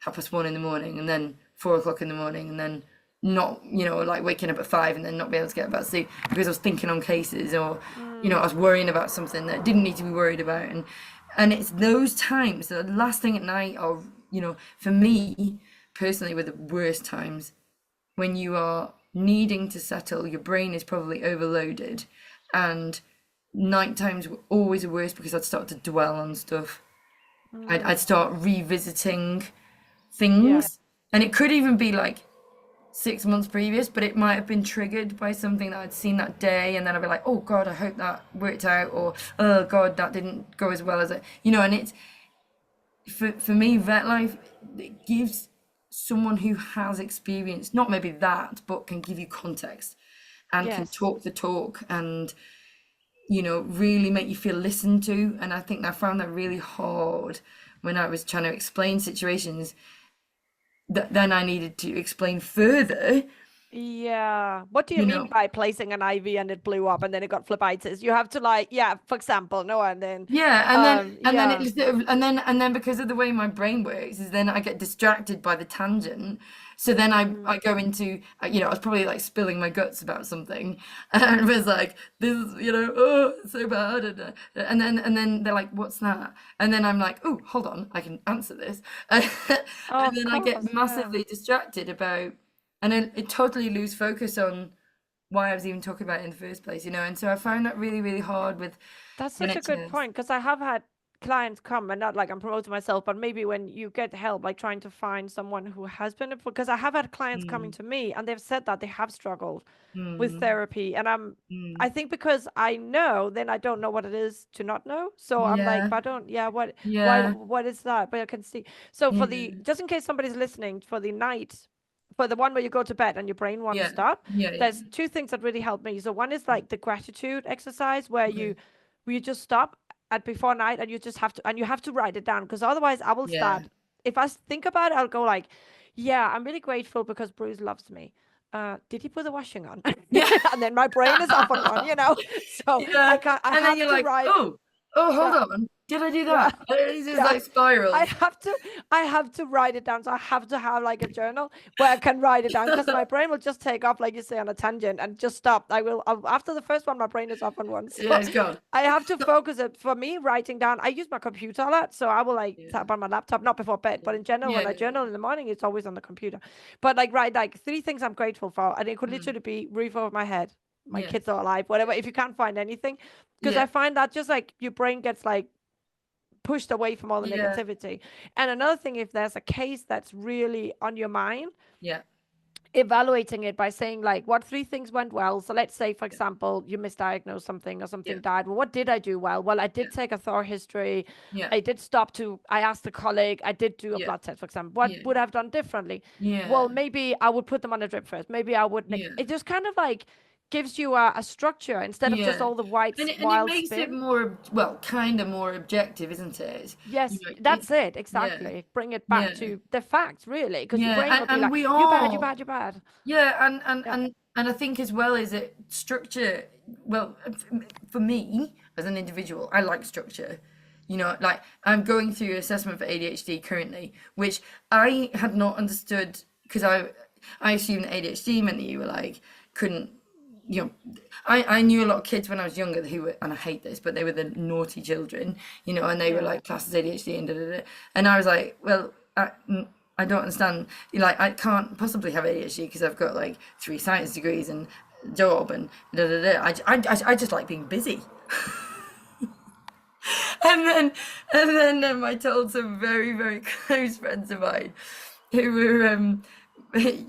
1:30 in the morning, and then 4 o'clock in the morning, and then not, like waking up at 5 and then not be able to get back to sleep because I was thinking on cases, or, I mm, was worrying about something that I didn't need to be worried about. And it's those times, the last thing at night, or for me personally, were the worst times when you are needing to settle, your brain is probably overloaded, and night times were always the worst because I'd start to dwell on stuff. I'd Mm, start revisiting yeah. things, and it could even be like 6 months previous, but it might have been triggered by something that I'd seen that day, and then I'd be like, oh God, I hope that worked out, or oh God, that didn't go as well as and it's for me, vet life, it gives someone who has experience, not maybe that, but can give you context and can Yes. talk the talk and, really make you feel listened to. And I think I found that really hard when I was trying to explain situations that then I needed to explain further, Yeah. What do you you mean know. by placing an IV and it blew up and then it got phlebitis? You have to like, yeah, for example, no, and then, Yeah, and then yeah. it's sort of, and then because of the way my brain works, is then I get distracted by the tangent. So then I Mm. go into, I was probably like spilling my guts about something, and was like, this is, oh, it's so bad, and then they're like, what's that? And then I'm like, oh, hold on, I can answer this, and Oh, of then I course, get yeah. massively distracted about, and then it totally lose focus on why I was even talking about it in the first place, and so I found that really, really hard with That's when such a it's good point because I have had clients come and not like I'm promoting myself, but maybe when you get help, like trying to find someone who has been, because I have had clients coming mm, to me and they've said that they have struggled with mm, therapy. And I mm. think because I know, then I don't know what it is to not know. So I'm like, Yeah, but I don't, yeah, yeah, what is that? But I can see. So for the, yeah, just in case somebody's listening, for the night, for the one where you go to bed and your brain won't yeah, stop, yeah, yeah. there's two things that really help me. So one is like the gratitude exercise Okay. where you just stop at before night and you have to write it down because otherwise I will Yeah, start. If I think about it, I'll go like, yeah, I'm really grateful because Bruce loves me. Did he put the washing on? yeah. And then my brain is off and on, So Yeah, I and then have you're to like, write. oh, hold Yeah, on, did I do yeah, that? And it just yeah. like I spirals. have to I have to write it down. So I have to have like a journal where I can write it down because my brain will just take off, like you say, on a tangent and just stop. After the first one, my brain is off on one. Yeah, So it's gone. I have to focus it. For me, writing down, I use my computer a lot. So I will like Yeah, tap on my laptop, not before bed, but in general, yeah, when I yeah, journal in the morning, it's always on the computer. But like write like three things I'm grateful for. And it could mm, literally be roof over my head, my yeah, kids are alive, whatever. If you can't find anything. Because I yeah, find that just like your brain gets like pushed away from all the yeah, negativity. And another thing, if there's a case that's really on your mind, yeah, evaluating it by saying like what three things went well. So let's say, for yeah, example, you misdiagnosed something or yeah, something died. Well, what did I do well? Well, I yeah, did take a thorough history. yeah, I asked a colleague, I did do a yeah, blood test, for example. What yeah, would I have done differently? yeah, Well, maybe I would put them on a drip first. Maybe I would yeah. it just kind of like gives you a structure instead of just Yeah. all the And it wild makes it spin. more, well, kind of more objective, isn't it? Yes, It's, that's it. yeah, Exactly. Bring it back yeah, to the facts, really, because your yeah. brain And will be and like, we "You bad, you are, bad, you bad." yeah, and Yeah. and and I think as well is it structure, well, for me as an individual, I like structure. Like I'm going through assessment for ADHD currently, which I had not understood because I assumed that ADHD meant that you were like couldn't you know, I knew a lot of kids when I was younger who were, and I hate this, but they were the naughty children, and they were Yeah. like classed as ADHD and da da da. And I was like, well, I don't understand. Like, I can't possibly have ADHD because I've got like 3 science degrees and a job and da da da. I just like being busy. And then I told some very, very close friends of mine who were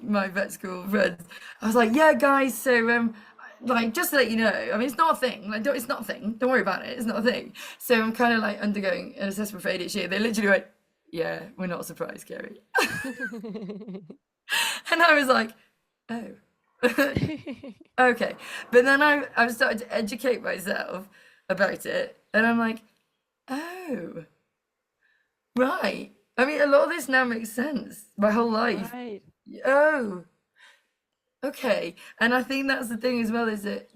my vet school friends. I was like, yeah, guys, so like just to let you know, I mean, it's not a thing. Like, it's not a thing. Don't worry about it. It's not a thing. So I'm kind of like undergoing an assessment for ADHD. They literally went, yeah, we're not surprised, Ceri. And I was like, oh, okay. But then I've started to educate myself about it, and I'm like, oh, right. I mean, a lot of this now makes sense. My whole life. Right. Oh, okay. And I think that's the thing as well is that,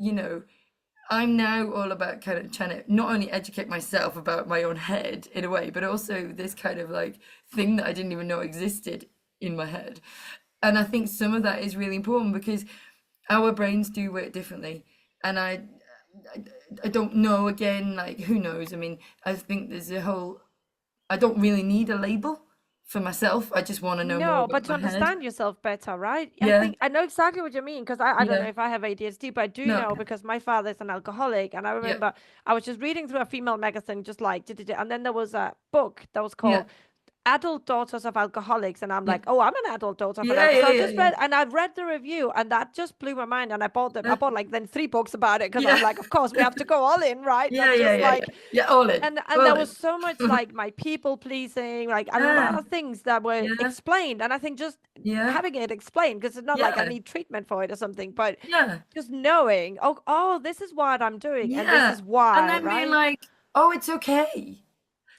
I'm now all about kind of trying to not only educate myself about my own head in a way, but also this kind of like thing that I didn't even know existed in my head. And I think some of that is really important because our brains do work differently. And I, I don't know again, like who knows? I mean, I think there's a whole, I don't really need a label for myself. I just want to know more No, but about to my head. understand yourself better, right? I Yeah, think I know exactly what you mean because I don't know yeah, if I have ADHD, but I do no, know because my father is an alcoholic. And I yeah, remember I was just reading through a female magazine, just like, and then there was a book that was yeah, called Adult Daughters of Alcoholics. And I'm yeah, like, oh, I'm an adult daughter of an yeah, alcoholic. So yeah, I yeah, just yeah, read, and I read the review, and that just blew my mind. And I bought them. I yeah, bought like then 3 books about it because I'm yeah, like, of course, we have to go all in, right? yeah, Not yeah, just yeah, yeah, like yeah, all in, and all there was in. so much like my people pleasing, like a lot Yeah, of things that were yeah, explained. And I think just yeah, having it explained, because it's not like I yeah, need treatment for it or something, but yeah, just knowing, oh, this is what I'm doing and this yeah. is And why, then being right? like, oh, it's okay.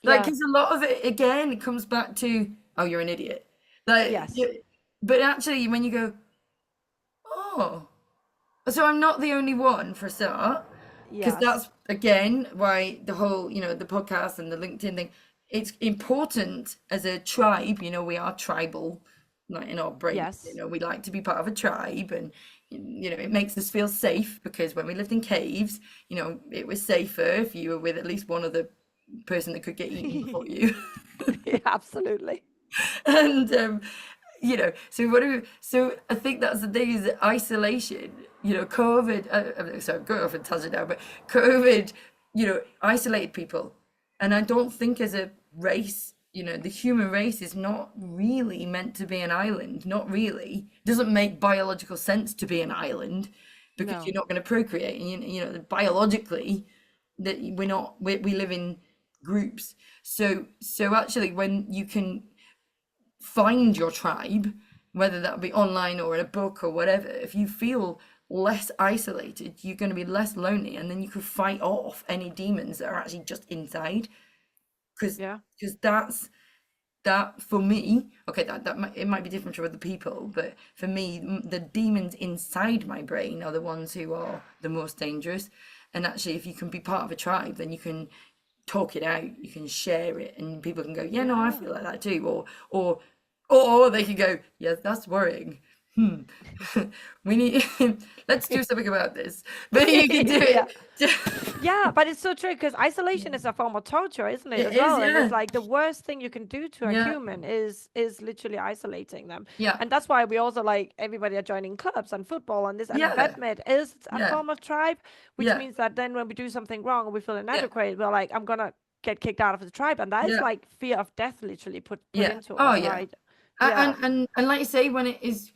Like, Yeah. because a lot of it, again, it comes back to, oh, you're an idiot. Like, Yes. but actually, when you go, oh, so I'm not the only one for a start, because Yes. that's, again, why the whole, the podcast and the LinkedIn thing, it's important as a tribe, we are tribal, like in our brain, Yes. we like to be part of a tribe, and, it makes us feel safe because when we lived in caves, it was safer if you were with at least one other person that could get eaten before you. Yeah, absolutely. And so so I think that's the thing, is that isolation, COVID, sorry, I'm going off a tangent now, but COVID, isolated people. And I don't think as a race, the human race is not really meant to be an island, not really. It doesn't make biological sense to be an island because you're No. not going to procreate. And biologically, that we live in groups. So actually, when you can find your tribe, whether that be online or in a book or whatever, if you feel less isolated, you're going to be less lonely, and then you can fight off any demons that are actually just inside. Because Yeah. that's that for me. Okay, it might be different for other people, but for me, the demons inside my brain are the ones who are the most dangerous. And actually, if you can be part of a tribe, then you can talk it out, you can share it, and people can go, yeah, no, I Yeah. feel like that too, or they can go, yeah, that's worrying. We need let's do something about this. But you can do Yeah. it. Yeah, but it's so true because isolation is a form of torture, isn't it, It as is, well? And it's yeah, like the worst thing you can do to a yeah, human is literally isolating them. yeah, And that's why we also like everybody are joining clubs and football and this, and yeah, Vetmed is a yeah, form of tribe, which yeah, means that then when we do something wrong and we feel yeah, inadequate, we're like, I'm gonna get kicked out of the tribe. And that is yeah, like fear of death literally put yeah. into Oh us, yeah. right? And Yeah. and like you say, when it is,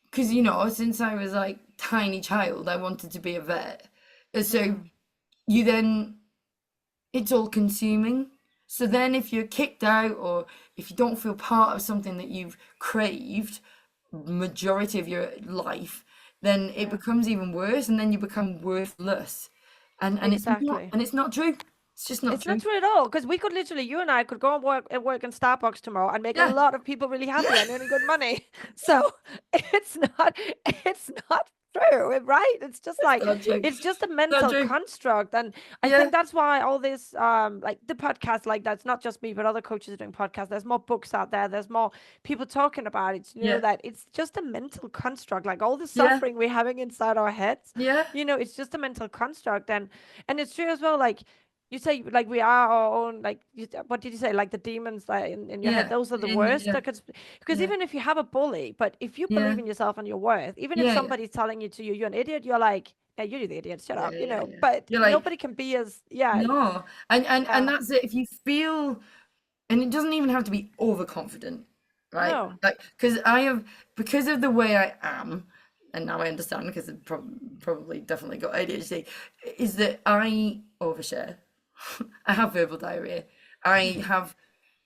because since I was like tiny child, I wanted to be a vet. And so Mm, you then, it's all consuming. So then if you're kicked out, or if you don't feel part of something that you've craved majority of your life, then it yeah. becomes even worse, and then you become worthless. And Exactly. it's not true. It's just not It's not true. true at all because we could literally, you and I could go and work in Starbucks tomorrow and make a Yeah. lot of people really happy Yeah. and earning good money. So it's not true, right? It's just It's like not true. it's just a Not mental true. construct, and I Yeah. think that's why all this like the podcast, like that's not just me, but other coaches are doing podcasts. There's more books out there. There's more people talking about it. Yeah. That it's just a mental construct. Like all the Yeah. suffering we're having inside our heads, Yeah. it's just a mental construct, and it's true as well. Like you say, like we are our own, like what did you say, like the demons that in your head, Yeah. those are the worst, Yeah. because Yeah. even if you have a bully, but if you Yeah. believe in yourself and your worth, even if Yeah. Yeah. somebody's telling you to you're an idiot, you're like, yeah, you're the idiot, shut Yeah. up, Yeah. Yeah. but You're like, nobody can be as, yeah, no. And yeah, that's it. If you feel, and it doesn't even have to be overconfident, right? no, Like, because of the way I am, and now I understand because I've probably definitely got ADHD, is that I overshare. I have verbal diarrhea. I have,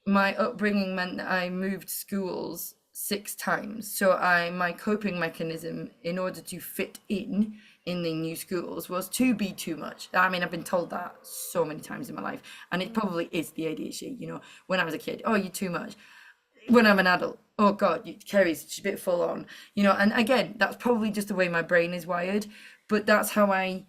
my upbringing meant that I moved schools 6 times. So my coping mechanism in order to fit in the new schools was to be too much. I mean, I've been told that so many times in my life, and it mm, probably is the ADHD. When I was a kid, oh, you're too much. When I'm an adult, oh God, she's a bit full on. And again, that's probably just the way my brain is wired, but that's how I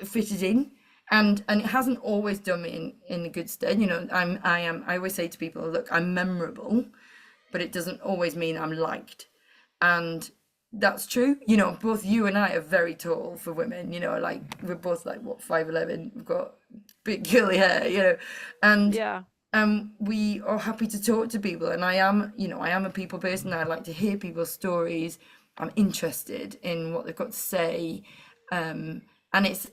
fitted in. And it hasn't always done me in a good stead. I always say to people, look, I'm memorable, but it doesn't always mean I'm liked. And that's true. Both you and I are very tall for women, like we're both like what, 5'11", we've got big curly hair, and yeah, we are happy to talk to people, and I am, I am a people person. I like to hear people's stories. I'm interested in what they've got to say, and it's,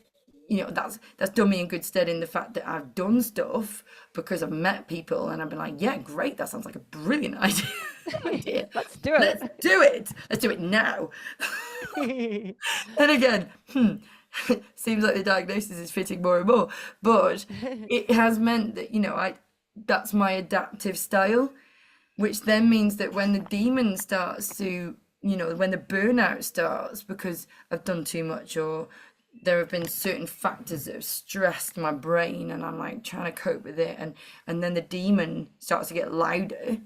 that's done me in good stead in the fact that I've done stuff because I've met people and I've been like, yeah, great, that sounds like a brilliant idea. Let's do Let's it. do it. Let's do it now. And again, seems like the diagnosis is fitting more and more, but it has meant that, that's my adaptive style, which then means that when the demon starts to, when the burnout starts because I've done too much, or there have been certain factors that have stressed my brain and I'm like trying to cope with it, and then the demon starts to get louder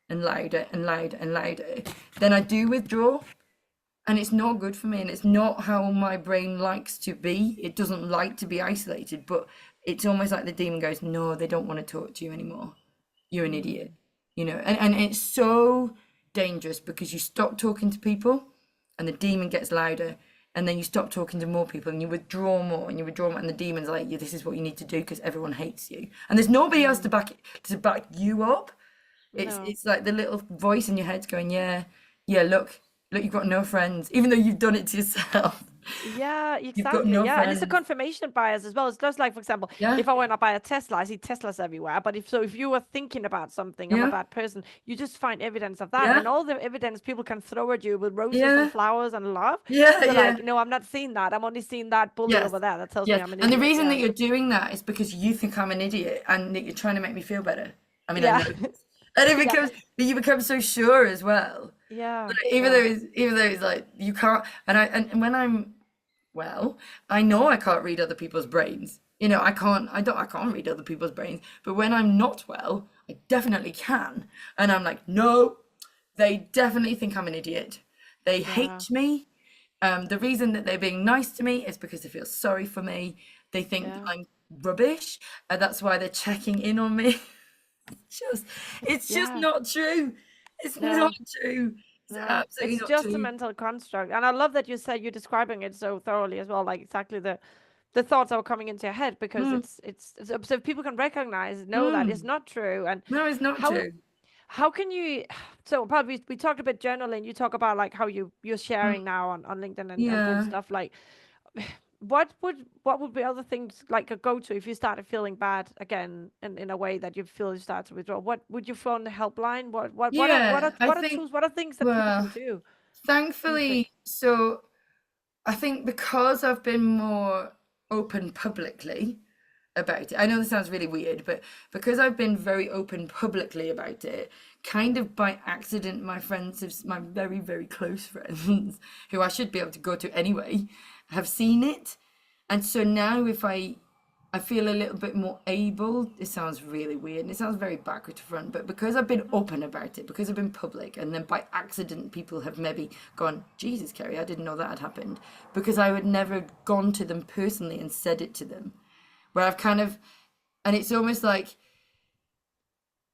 and louder and louder and louder, then I do withdraw. And it's not good for me, and it's not how my brain likes to be. It doesn't like to be isolated, but it's almost like the demon goes, no, they don't want to talk to you anymore. You're an idiot, and it's so dangerous because you stop talking to people and the demon gets louder, and then you stop talking to more people and you withdraw more and you withdraw more, and the demon's like, yeah, this is what you need to do because everyone hates you. And there's nobody else to back you up. It's like the little voice in your head's going, yeah, look, you've got no friends, even though you've done it to yourself. Yeah, You've got exactly. no Yeah, and it's a friends. confirmation bias as well. It's just like, for example, Yeah, if I went to buy a Tesla, I see Teslas everywhere. But if you were thinking about something, I'm a yeah, bad person, you just find evidence of that, yeah, and all the evidence people can throw at you with roses yeah, and flowers and love. yeah, You're yeah. like, no, I'm not seeing that. I'm only seeing that bully Yes, over there that tells me yes. I'm an And the idiot. reason that Yeah, you're doing that is because you think I'm an idiot and that you're trying to make me feel better. I mean, I yeah, know this. And it yeah, becomes, you become so sure as well. yeah, Like, yeah, even though it's like you can't, and when I'm well, I know I can't read other people's brains. I can't read other people's brains. But when I'm not well, I definitely can. And I'm like, no, they definitely think I'm an idiot. They yeah, hate me. The reason that they're being nice to me is because they feel sorry for me. They think yeah, I'm rubbish, and that's why they're checking in on me. just, it's just yeah. not true. It's not No. true. It's No, absolutely it's not just a true. mental construct. And I love that you said you're describing it so thoroughly as well, like exactly the thoughts that were coming into your head, because Mm, so if people can recognize, know that it's mm. not true. And No, it's not how true. how can you, so probably we talked about journaling, you talk about like how you're Mm, sharing now on LinkedIn and yeah. stuff, like what would be other things like a go-to if you started feeling bad again in a way that you feel you start to withdraw? What would you phone the helpline? Yeah, I What are think, tools? What are things that people can well, do, do you think? thankfully, so I think because I've been more open publicly about it, I know this sounds really weird, but because I've been very open publicly about it, kind of by accident, my friends my very, very close friends, who I should be able to go to anyway, have seen it. And so now if I feel a little bit more able. It sounds really weird and it sounds very backward to front, but because I've been open about it, because I've been public, and then by accident people have maybe gone, Jesus, Ceri, I didn't know that had happened, because I would never have gone to them personally and said it to them. Where I've kind of, and it's almost like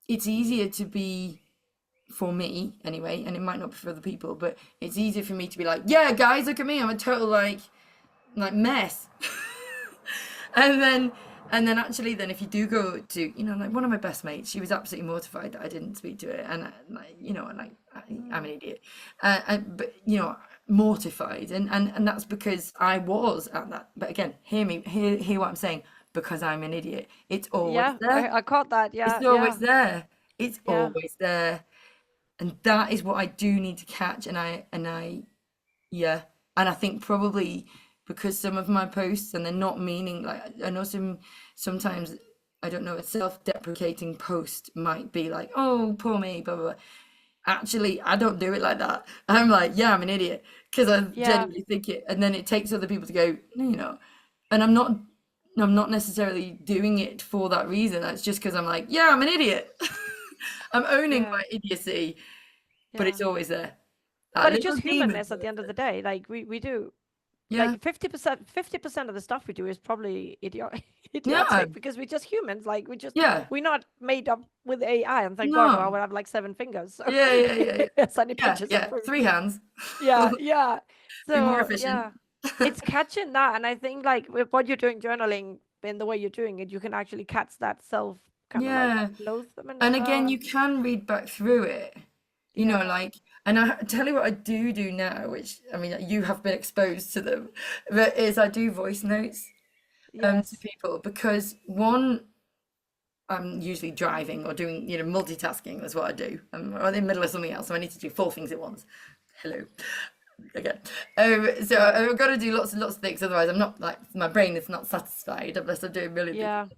it's easier to be, for me anyway, and it might not be for other people, but it's easier for me to be like, yeah, guys, look at me, I'm a total like mess. and then actually then if you do go to, like one of my best mates, she was absolutely mortified that I didn't speak to her, and I'm an idiot, but mortified, and that's because I was at that. But again, hear what I'm saying, because I'm an idiot, it's always Yeah, there. I caught that. It's Yeah, always yeah, there. It's yeah, always there. And that is what I do need to catch. And I yeah, and I think probably because some of my posts, and they're not meaning, like, I know sometimes, I don't know, a self-deprecating post might be like, oh, poor me, blah blah blah. Actually, I don't do it like that. I'm like, yeah, I'm an idiot, because I yeah, genuinely think it, and then it takes other people to go, and I'm not necessarily doing it for that reason. That's just because I'm like, yeah, I'm an idiot. I'm owning yeah, my idiocy, but yeah. it's always there. That But it's little just demon's humanness at the always end of there. the day. Like we do Yeah. like 50% of the stuff we do is probably Yeah. idiotic because we're just humans. Like Yeah. we're not made up with AI, and thank God, or I No. would have like 7 fingers. So Yeah, yeah, yeah, yeah. sending Yeah, pictures and yeah. proof. Three hands. Yeah, yeah. Be more So efficient. yeah, it's catching that, and I think like with what you're doing, journaling, in the way you're doing it, you can actually catch that self kind of like Yeah. loathe them and And again, you can read back through it, yeah. like, and tell you what I do now, which I mean, you have been exposed to them, but is I do voice notes to Yes. people because one, I'm usually driving or doing, multitasking. That's what I do. Or in the middle of something else, so I need to do four things at once. Hello, again. So Yeah. I've got to do lots and lots of things. Otherwise, I'm not like my brain is not satisfied unless I'm doing a million things.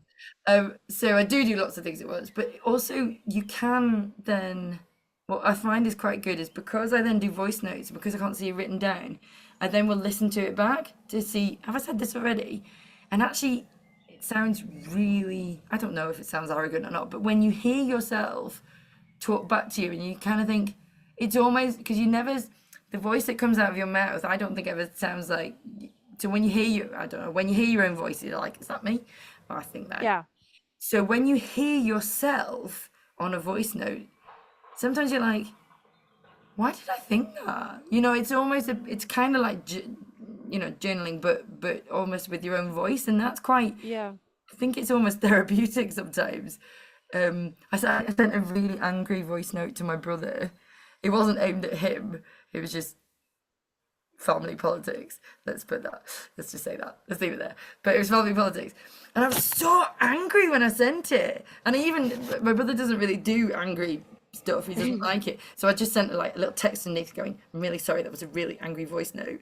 Yeah. So I do lots of things at once, but also you can then, what I find is quite good is because I then do voice notes, because I can't see it written down, I then will listen to it back to see, have I said this already? And actually, it sounds really, I don't know if it sounds arrogant or not, but when you hear yourself talk back to you and you kind of think, it's almost, because you never, the voice that comes out of your mouth, I don't think ever sounds like, so when you hear I don't know, when you hear your own voice, you're like, is that me? Oh, I think that. Yeah. So when you hear yourself on a voice note, sometimes you're like, why did I think that? It's almost it's kind of like journaling, but almost with your own voice, and that's quite. Yeah. I think it's almost therapeutic sometimes. I sent a really angry voice note to my brother. It wasn't aimed at him. It was just family politics. Let's just say that. Let's leave it there. But it was family politics. And I was so angry when I sent it. And my brother doesn't really do angry stuff. He doesn't like it. So I just sent a little text underneath going, I'm really sorry, that was a really angry voice note.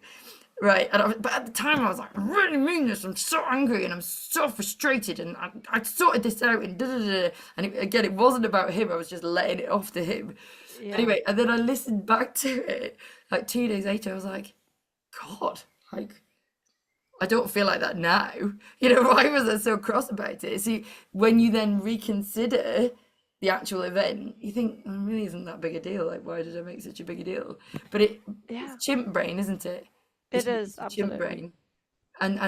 Right. But at the time I was like, I really mean this. I'm so angry and I'm so frustrated and I sorted this out and da-da-da. And again, it wasn't about him. I was just letting it off to him. Yeah. Anyway, and then I listened back to it like 2 days later. I was like, God, like, I don't feel like that now. Why was I so cross about it? See, when you then reconsider the actual event, you think, oh, it really isn't that big a deal. Like, why did I make such a big a deal? But Yeah. it's chimp brain, isn't it? It is It's chimp absolutely. brain. And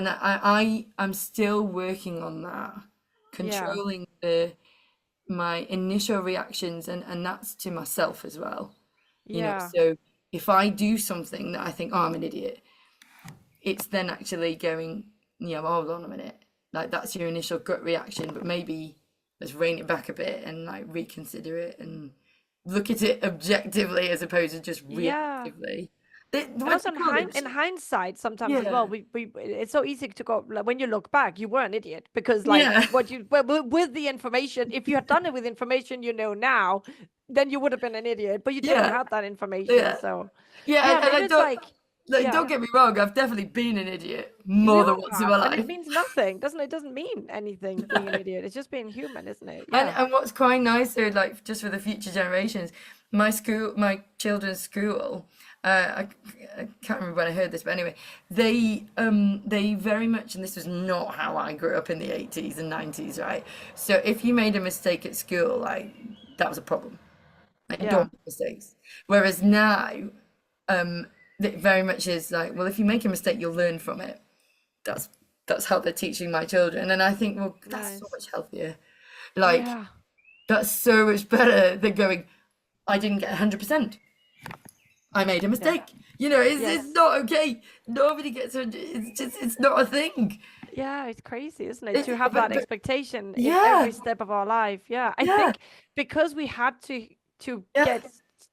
I'm still working on that, Yeah. controlling my initial reactions, and that's to myself as well. Yeah. So if I do something that I think, oh, I'm an idiot, it's then actually going, hold on a minute. Like, that's your initial gut reaction, but maybe let's rein it back a bit and like reconsider it and look at it objectively as opposed to just Yeah. reactively. And What also do you call it? in hindsight, sometimes as well, Yeah, we it's so easy to go like, when you look back, you were an idiot because like yeah, what you with the information, if you had done it with information you know now, then you would have been an idiot. But you didn't yeah, have that information, yeah, so yeah. yeah, And maybe I it's don't like like, yeah, don't get me wrong. I've definitely been an idiot we more than all once in have, my and it life. means nothing, doesn't it? It doesn't mean anything being an idiot. It's just being human, isn't it? And Yeah. what's quite nice here, like just for the future generations, my children's school, I can't remember when I heard this, but anyway, they very much, and this was not how I grew up in the 80s and 90s, right? So if you made a mistake at school, like that was a problem. Like, Yeah. don't make mistakes. Whereas now, it very much is like, well, if you make a mistake, you'll learn from it. That's that's how they're teaching my children, and I think, well, that's so Nice. much healthier. Like, Yeah. that's so much better than going, I didn't get 100%. I made a Yeah. mistake. It's Yes. not okay. Nobody gets it. It's not a thing. Yeah, it's crazy, isn't it? To have that But expectation in yeah, every step of our life. Yeah. I yeah, think because we had to yeah, get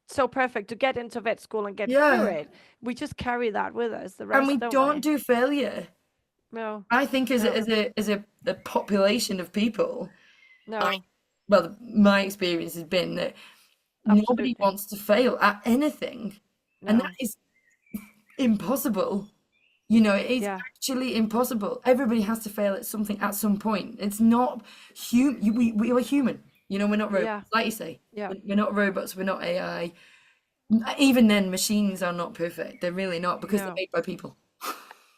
so perfect to get into vet school and get through yeah. it, we just carry that with us the And rest, we don't don't we? do failure. No. I think as No. a population of people, I No. well, my experience has been that nobody Absolutely. wants to fail at anything, and that No. is impossible. It is Yeah. actually impossible. Everybody has to fail at something at some point. It's not human. We are human. We're not Yeah. robots. Like you say, Yeah. we're not robots. We're not AI. Even then, machines are not perfect. They're really not because they're No. made by people.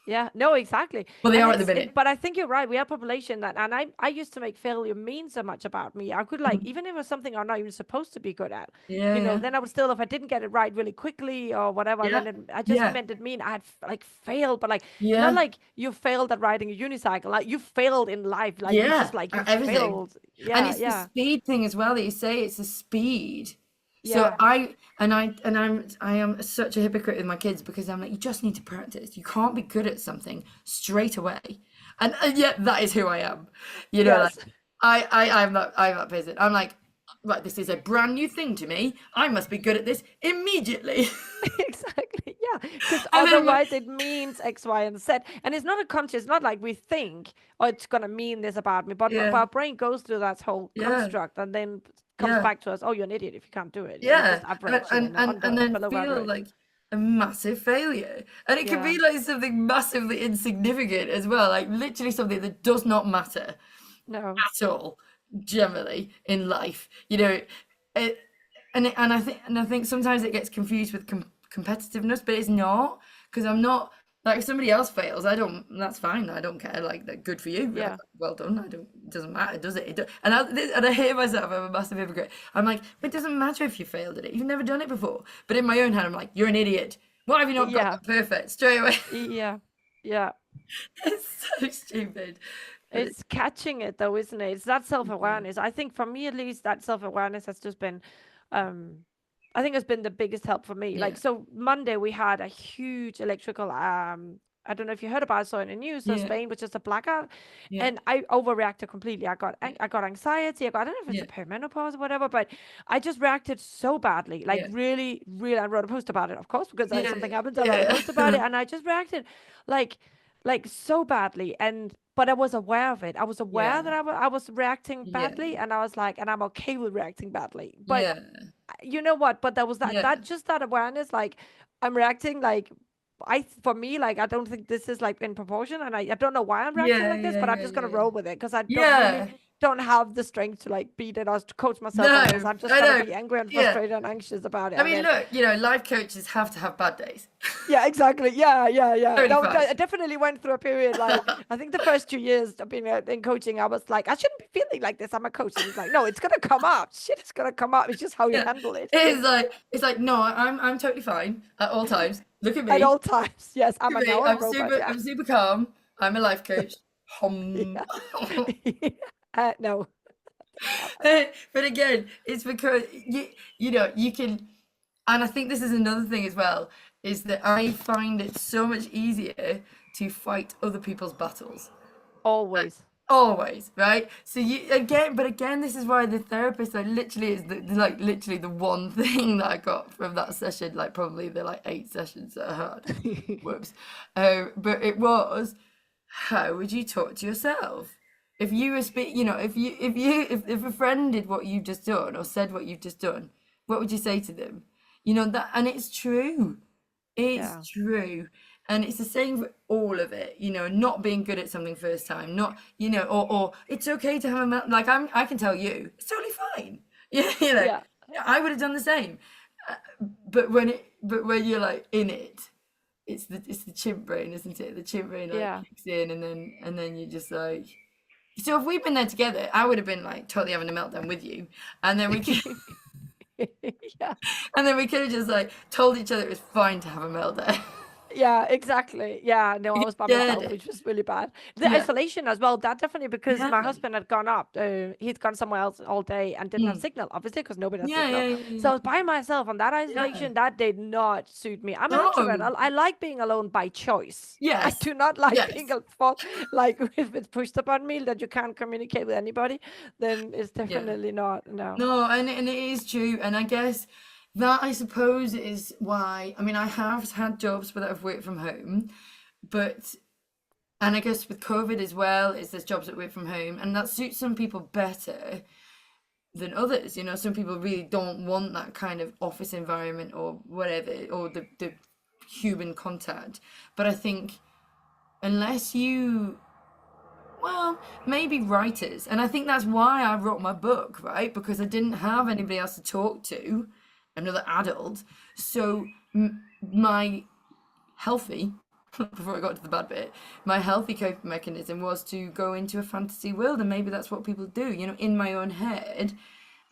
Yeah, no, exactly. Well, they And are at the minute. but I think you're right. We are a population that, and I used to make failure mean so much about me. I could like, Mhm. even if it was something I'm not even supposed to be good at, Yeah, yeah, then I would still, if I didn't get it right really quickly or whatever, yeah, then I just yeah, meant it mean I had like failed, but like, not yeah, like you failed at riding a unicycle, like you failed in life, like you yeah. just like, you Everything. failed. And Yeah, it's the yeah, speed thing as well that you say. It's the speed. So yeah, I am such a hypocrite with my kids because I'm like, you just need to practice. You can't be good at something straight away. And yet that is who I am. Like, yes, I'm that person. I'm like, right, this is a brand new thing to me. I must be good at this immediately. Exactly. Yeah. Because And then otherwise it means X, Y, and Z. And it's not a conscious, not like we think, oh, it's gonna mean this about me. But yeah, our brain goes through that whole yeah, construct and then comes yeah, back to us, oh, you're an idiot if you can't do it. You're yeah, just average, and then below feel average. like a massive failure. And it can Yeah. be like something massively insignificant as well, like literally something that does not matter No. at all, generally in life. It, and I think sometimes it gets confused with competitiveness, but it's not, because I'm not like, if somebody else fails, I don't. That's fine. I don't care. Like, that, good for you. Yeah. Well done. I don't. It doesn't matter, does it? And I hate myself. I'm a massive hypocrite. I'm like, but it doesn't matter if you failed at it. You've never done it before. But in my own head, I'm like, you're an idiot. Why have you not got Yeah. that perfect straight away? Yeah. Yeah. It's so stupid. But It's catching it though, isn't it? It's that yeah, self-awareness. I think for me at least, that self-awareness has just been um I think it's been the biggest help for me. yeah, Like, so Monday we had a huge electrical I don't know if you heard about it, saw it in the news. So yeah, Spain was just a blackout, yeah, and I overreacted completely. yeah, I got anxiety. I don't know if it's yeah, a perimenopause or whatever, but I just reacted so badly, like yeah, really, really. I wrote a post about it, of course, because yeah, something happened. So I wrote a yeah, post about it, and I just reacted like so badly. And but I was aware of it. I was aware yeah, that I was reacting yeah, badly, and I was like, and I'm okay with reacting badly. But yeah, you know what? But there was yeah, that just that awareness, like I'm reacting like for me, like I don't think this is like in proportion, and I don't know why I'm reacting yeah, like this, yeah, but I'm yeah, just gonna yeah. roll with it because I don't really Yeah. don't have the strength to like beat it or to coach myself No, on this. I'm just I gonna know. be angry and Yeah. frustrated and anxious about it, I and mean, then look, life coaches have to have bad days. yeah, exactly. Yeah, yeah, yeah. Totally No, fine. I definitely went through a period like I think the first 2 years of being in coaching, I was like, I shouldn't be feeling like this. I'm a coach, and it's like, no, it's gonna come up. Shit, it's gonna come up. It's just how you Yeah. handle it It's like, no, I'm totally fine at all times. Look at at me. all times. Yes, I'm Look a at me. no, I'm robot. Yeah, I'm super calm. I'm a life coach. Hum. yeah. No, happen. But again, it's because you can, and I think this is another thing as well, is that I find it so much easier to fight other people's battles. Always. Always, right? So but again, this is why the therapist, like, literally is like literally the one thing that I got from that session, like probably the like 8 sessions that I had. Whoops. But it was, how would you talk to yourself? If you were if a friend did what you've just done or said what you've just done, what would you say to them? That, and it's true. It's Yeah. true. And it's the same for all of it, not being good at something first time, not, or it's okay to have like, I can tell you, it's totally fine. Yeah, Yeah. I would have done the same. Uh, but when you're like in it, it's the chimp brain, isn't it? The chimp brain like Yeah. kicks in, and then you're just like, so if we'd been there together, I would have been like totally having a meltdown with you, and then we could, Yeah. and then we could have just like told each other it was fine to have a meltdown. Yeah, exactly. Yeah, no, I was by Get myself, it? which was really bad. The Yeah, isolation as well, that definitely because yeah, my husband had gone up. He'd gone somewhere else all day and didn't have mm. signal, obviously, because nobody had Yeah, signal. yeah, So I yeah, was by myself, and that yeah. isolation, that did not suit me. I'm an introvert. No. I like being alone by choice. I Yes. do not like being Yes. like if it's pushed upon me that you can't communicate with anybody, then it's Yeah. definitely not, no. No, and it is true, and I guess that, I suppose, is why. I mean, I have had jobs where I've worked from home, but, and I guess with COVID as well, is there's jobs that work from home, and that suits some people better than others. Some people really don't want that kind of office environment or whatever, or the human contact. But I think, unless you, well, maybe writers. And I think that's why I wrote my book, right? Because I didn't have anybody else to talk to, another adult. So my healthy, before I got to the bad bit, my healthy coping mechanism was to go into a fantasy world. And maybe that's what people do. In my own head,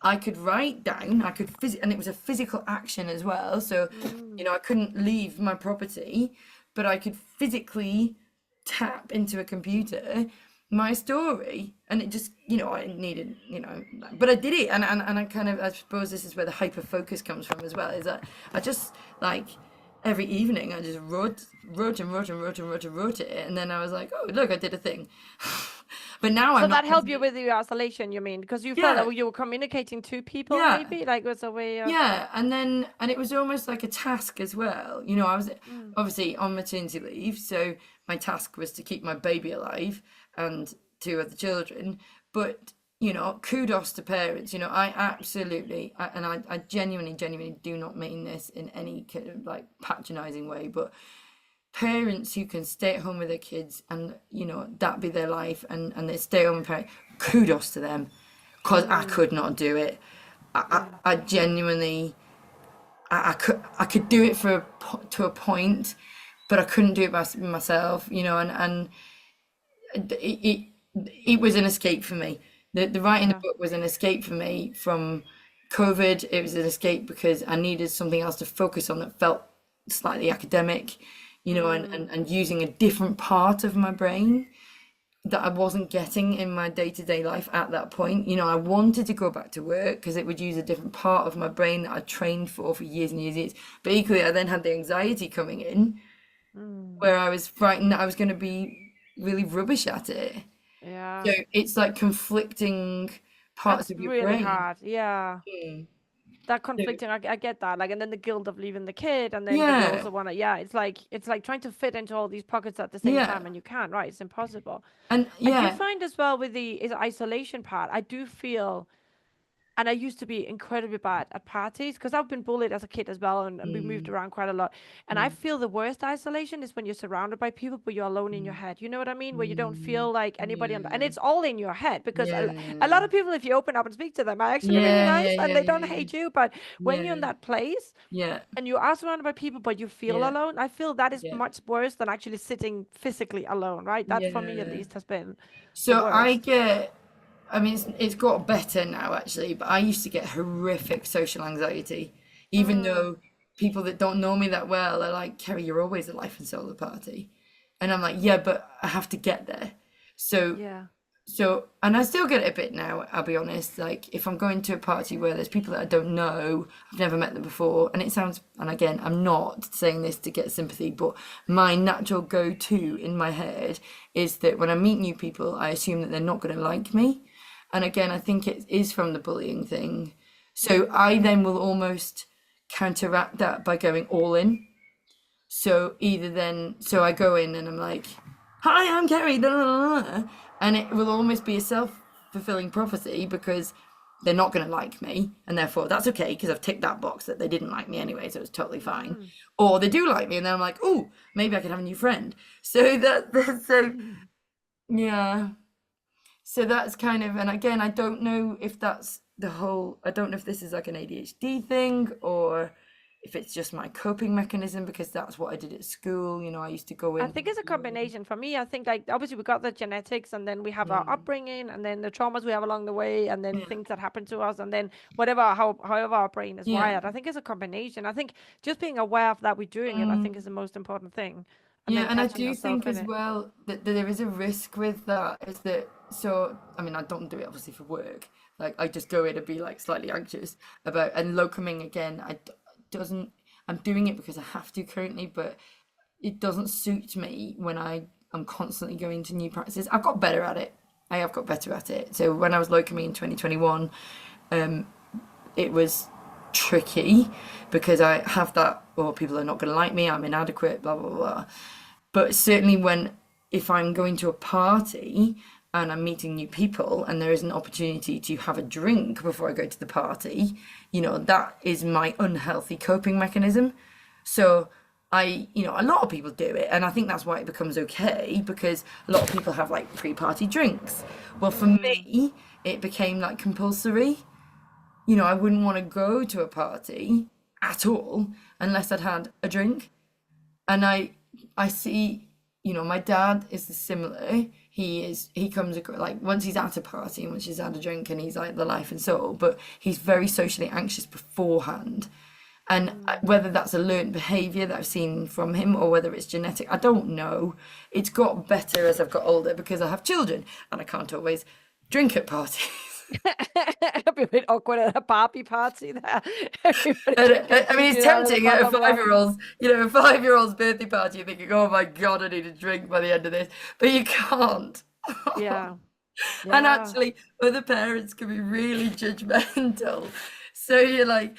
I could write down, and it was a physical action as well. So, Mm. I couldn't leave my property, but I could physically tap into a computer my story, and it just, I needed, but I did it, and I kind of, I suppose this is where the hyper focus comes from as well, is that I just, like, every evening I just wrote it, and then I was like, oh, look, I did a thing. But now So I'm not that helped you constantly, with your isolation, you mean? Because you felt yeah, that you were communicating to people, yeah. maybe? Like it was a way of. Yeah, and it was almost like a task as well. You know, I was Mm, obviously on maternity leave, so my task was to keep my baby alive and two other children. But, you know, kudos to parents. You know, I absolutely, I genuinely, genuinely do not mean this in any kind of like patronizing way, but parents who can stay at home with their kids and, you know, that be their life and they stay home with parents, kudos to them, because I mm, could not do it. yeah. I genuinely I could do it for to a point, but I couldn't do it by myself, you know, and it was an escape for me. The writing the Yeah. book was an escape for me from COVID. It was an escape because I needed something else to focus on that felt slightly academic, you know, Mm, and using a different part of my brain that I wasn't getting in my day-to-day life at that point. You know, I wanted to go back to work because it would use a different part of my brain that I trained for years and years and years. But equally, I then had the anxiety coming in mm, where I was frightened that I was going to be really rubbish at it. yeah. So it's like conflicting parts That's of your really brain. hard. Yeah. Mm. That So, conflicting, I get that. Like, and then the guilt of leaving the kid, and then but you yeah, also want to, yeah, it's like trying to fit into all these pockets at the same yeah, time, and you can't, right? It's impossible. and I do yeah, find as well with the is isolation part, I do feel. And I used to be incredibly bad at parties because I've been bullied as a kid as well, and we moved mm, around quite a lot. And I mm, feel the worst isolation is when you're surrounded by people, but you're alone in your mm, head. You know what I mean? Where you don't mm, feel like anybody and yeah, it's all in your head because a lot yeah, of people, if you open up and speak to them, are actually really yeah, yeah, nice and yeah, they don't yeah, hate you. But when you're yeah, in that place yeah, and you are surrounded by people, but you feel yeah, alone, I feel that is yeah, much worse than actually sitting physically alone, right? That for me at yeah. least has been the So I worst. get, I mean, it's got better now actually, but I used to get horrific social anxiety, even Mm, though people that don't know me that well are like, Kerry, you're always a life and soul of the party. And I'm like, yeah, but I have to get there. So yeah. and I still get it a bit now, I'll be honest. Like, if I'm going to a party where there's people that I don't know, I've never met them before, and it sounds, and again, I'm not saying this to get sympathy, but my natural go to in my head is that when I meet new people, I assume that they're not going to like me. And again, I think it is from the bullying thing. So Mm, I then will almost counteract that by going all in. So either then, so I go in and I'm like, "Hi, I'm Kerry," da, da, da, da," and it will almost be a self-fulfilling prophecy because they're not going to like me, and therefore that's okay because I've ticked that box that they didn't like me anyway, so it's totally fine. mm. Or they do like me, and then I'm like, "Oh, maybe I could have a new friend." So so yeah. So that's kind of, and again, I don't know if that's the whole, I don't know if this is like an ADHD thing or if it's just my coping mechanism because that's what I did at school. You know, I used to go I in. think it's a combination. For me, I think like obviously we got the genetics and then we have our Mm, upbringing and then the traumas we have along the way and then yeah, things that happen to us and then whatever however our brain is yeah, wired. I think it's a combination. I think just being aware of that we're doing it, I think mm, is the most important thing. And yeah. then And I catching do yourself think in as it. well that there is a risk with that is that, so, I mean, I don't do it obviously for work. Like, I just go in and be like slightly anxious about, and locoming again, doesn't, I'm doing it because I have to currently, but it doesn't suit me when I'm constantly going to new practices. I've got better at it. I have got better at it. So when I was locoming in 2021, um, it was tricky because I have that, or people are not going to like me, I'm inadequate, blah, blah, blah. But certainly if I'm going to a party and I'm meeting new people and there is an opportunity to have a drink before I go to the party, you know, that is my unhealthy coping mechanism. So you know, a lot of people do it, and I think that's why it becomes okay because a lot of people have like pre-party drinks. Well, for Mm, me, it became like compulsory. You know, I wouldn't want to go to a party at all unless I'd had a drink. And I see, you know, my dad is similar. He comes like once he's at a party and once he's had a drink and he's like the life and soul, but he's very socially anxious beforehand. And mm. whether that's a learned behavior that I've seen from him or whether it's genetic, I don't know. It's got better as I've got older because I have children and I can't always drink at parties. It'll be a bit awkward at a Barbie party there. Everybody And drinking I mean, it's juice out of the tempting at a bottom of. five-year-old's, you know, a 5-year-old's birthday party. You're thinking, oh my God, I need a drink by the end of this. But you can't. Yeah. And Yeah. actually, other parents can be really judgmental. So you're like,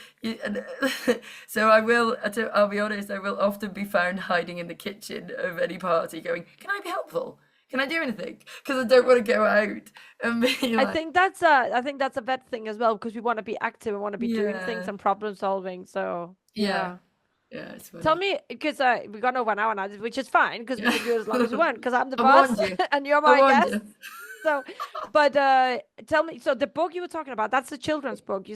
so I'll be honest, I will often be found hiding in the kitchen of any party going, can I be helpful? Can I do anything? Because I don't want to go out and be like, I think that's a vet thing as well because we want to be active and want to be doing things yeah, and problem solving. So yeah, yeah. yeah, it's Tell funny. me, because we got over an hour now, which is fine because we Yeah. can do it as long as we want because I'm the I boss warned you. and you're I my warned guest. you. So, but tell me, so the book you were talking about, that's the children's book.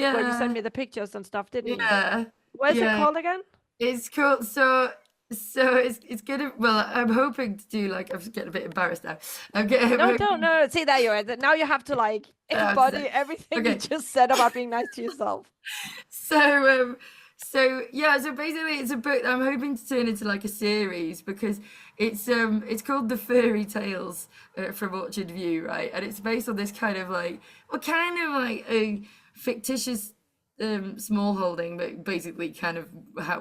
Where you sent Yeah, me the pictures and stuff, didn't you? yeah, What is it yeah. called again? It's cool. So it's gonna. Well, I'm hoping to do like. I'm getting a bit embarrassed now. I'm No, don't, hoping. no. See, there you are. Now you have to like I have to say. embody everything you Okay. just said about being nice to yourself. So so yeah. So basically, it's a book that I'm hoping to turn into like a series because it's called The Furry Tales from Orchard View, right? And it's based on this kind of like well, kind of like a fictitious small holding, but basically kind of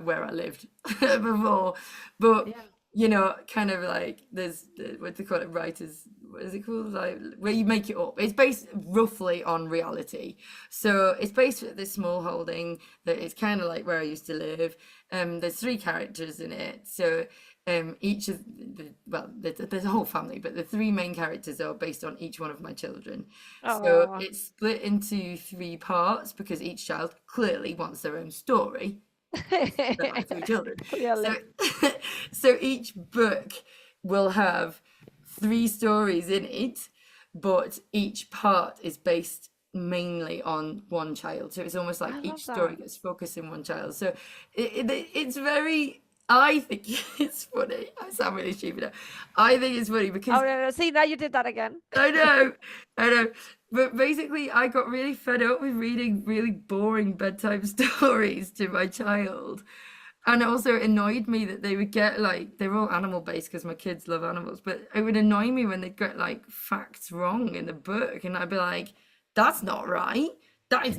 where I lived before. But Yeah. you know, kind of like there's what they call it, writers. What is it called? Like where you make it up. It's based roughly on reality. So it's based at this small holding that is kind of like where I used to live. There's three characters in it. So each of there's a whole family, but the three main characters are based on each one of my children. So Oh, it's split into three parts because each child clearly wants their own story. They're my three children. So clearly. so each book will have three stories in it, but each part is based mainly on one child. So it's almost like I each love story that. gets focused in one child. So it's very. I think it's funny. I sound really stupid now. I think it's funny Oh, because no, no. See, now you did that again. I know, I know. But basically, I got really fed up with reading really boring bedtime stories to my child. And it also annoyed me that they would get like, they were all animal based because my kids love animals, but it would annoy me when they'd get like facts wrong in the book. And I'd be like, that's not right. That's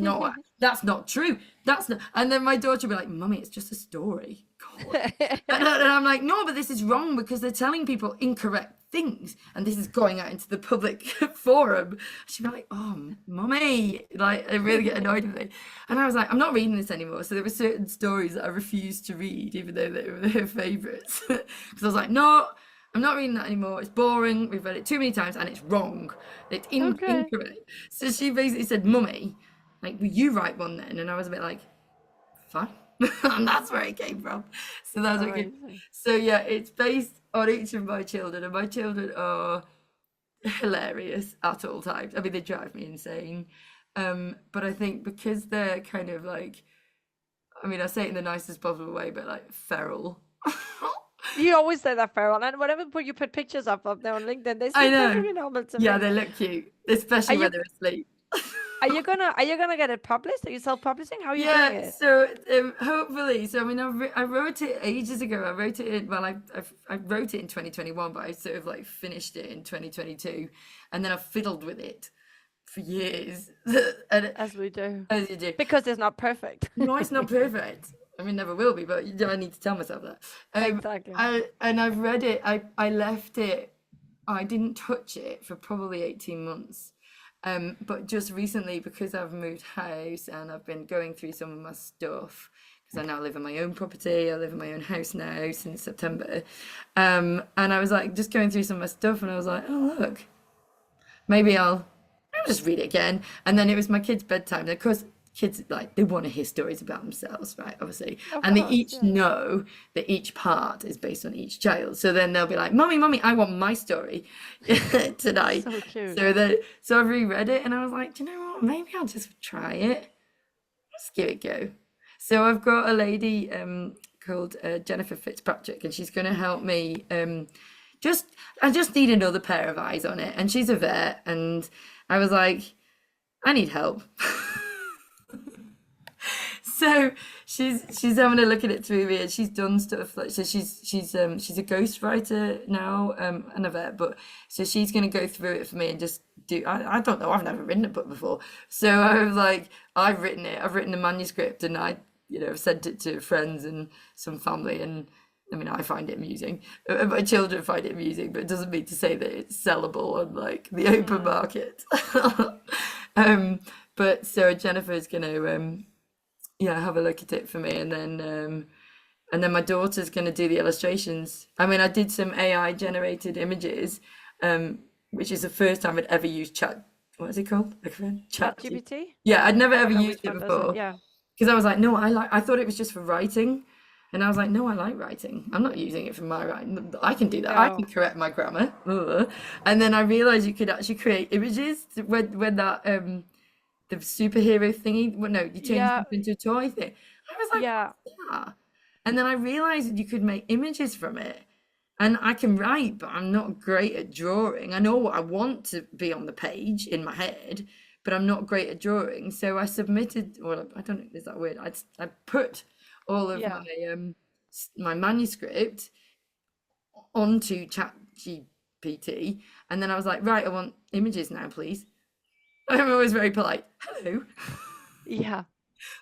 not true. That's not. And then my daughter would be like, Mummy, it's just a story. God. And I'm like, no, but this is wrong because they're telling people incorrect things and this is going out into the public forum. She'd be like, oh, Mummy. Like, I really get annoyed with it. And I was like, I'm not reading this anymore. So there were certain stories that I refused to read, even though they were their favourites. Because I was like, no, I'm not reading that anymore. It's boring. We've read it too many times and it's wrong. It's Okay. incorrect. So she basically said, Mummy, like, will you write one then? And I was a bit like, fine. And that's where it came from. So that's what it came. Amazing. So yeah, it's based on each of my children, and my children are hilarious at all times. I mean, they drive me insane. But I think because they're kind of like, I mean, I say it in the nicest possible way, but like feral. You always say that, Farrell, and whenever you put pictures up of them on LinkedIn, they I seem know. perfectly normal to Yeah, me. they look cute, Are especially you when they're asleep. are you gonna get it published? Are you self-publishing? How are you doing Yeah, it? so hopefully, so I mean, I wrote it ages ago. I wrote it in, well, I wrote it in 2021, but I sort of like finished it in 2022, and then I fiddled with it for years, and As we do. as you do. Because it's not perfect. No, it's not perfect. I mean, never will be, but you know, I need to tell myself that. Exactly. I've read it. I left it. I didn't touch it for probably 18 months. But just recently, because I've moved house and I've been going through some of my stuff, because I now live in my own property, I live in my own house now since September. And I was like just going through some of my stuff, and I was like, oh look, maybe I'll just read it again. And then it was my kids' bedtime. And of course, kids like they want to hear stories about themselves, right? Obviously, Of and they course, each yeah. know that each part is based on each child. So then they'll be like, "Mummy, I want my story tonight." So cute. So I reread it, and I was like, "Do you know what? Maybe I'll just try it. Let's give it a go." So I've got a lady called Jennifer Fitzpatrick, and she's going to help me. Just I just need another pair of eyes on it, and she's a vet, and I was like, I need help. So she's having a look at it through me, and she's done stuff like so. She's a ghostwriter now, and a vet, but so she's gonna go through it for me and just do. I don't know. I've never written a book before, so I was like, I've written it. I've written a manuscript, and I sent it to friends and some family, and I mean, I find it amusing. My children find it amusing, but it doesn't mean to say that it's sellable on like the open market. um, but so Jennifer's gonna yeah, have a look at it for me, and then my daughter's gonna do the illustrations. I mean, I did some AI generated images, which is the first time I'd ever used chat. What is it called? Chat. ChatGPT? Yeah, I'd never I ever don't know used which it one does it. before Yeah. because I was like, no, I thought it was just for writing. And I was like, no, I like writing. I'm not using it for my writing. I can do that. I can No. correct my grammar. Ugh. And then I realized you could actually create images when that the superhero thingy. Well, no, you change Yeah. something into a toy thing. I was like, Yeah. what's that? And then I realized that you could make images from it. And I can write, but I'm not great at drawing. I know what I want to be on the page in my head, but I'm not great at drawing. So I submitted, or I don't know, is that weird? I put all of Yeah. my manuscript onto ChatGPT, and then I was like, right, I want images now, please. I'm always very polite. Hello, Yeah.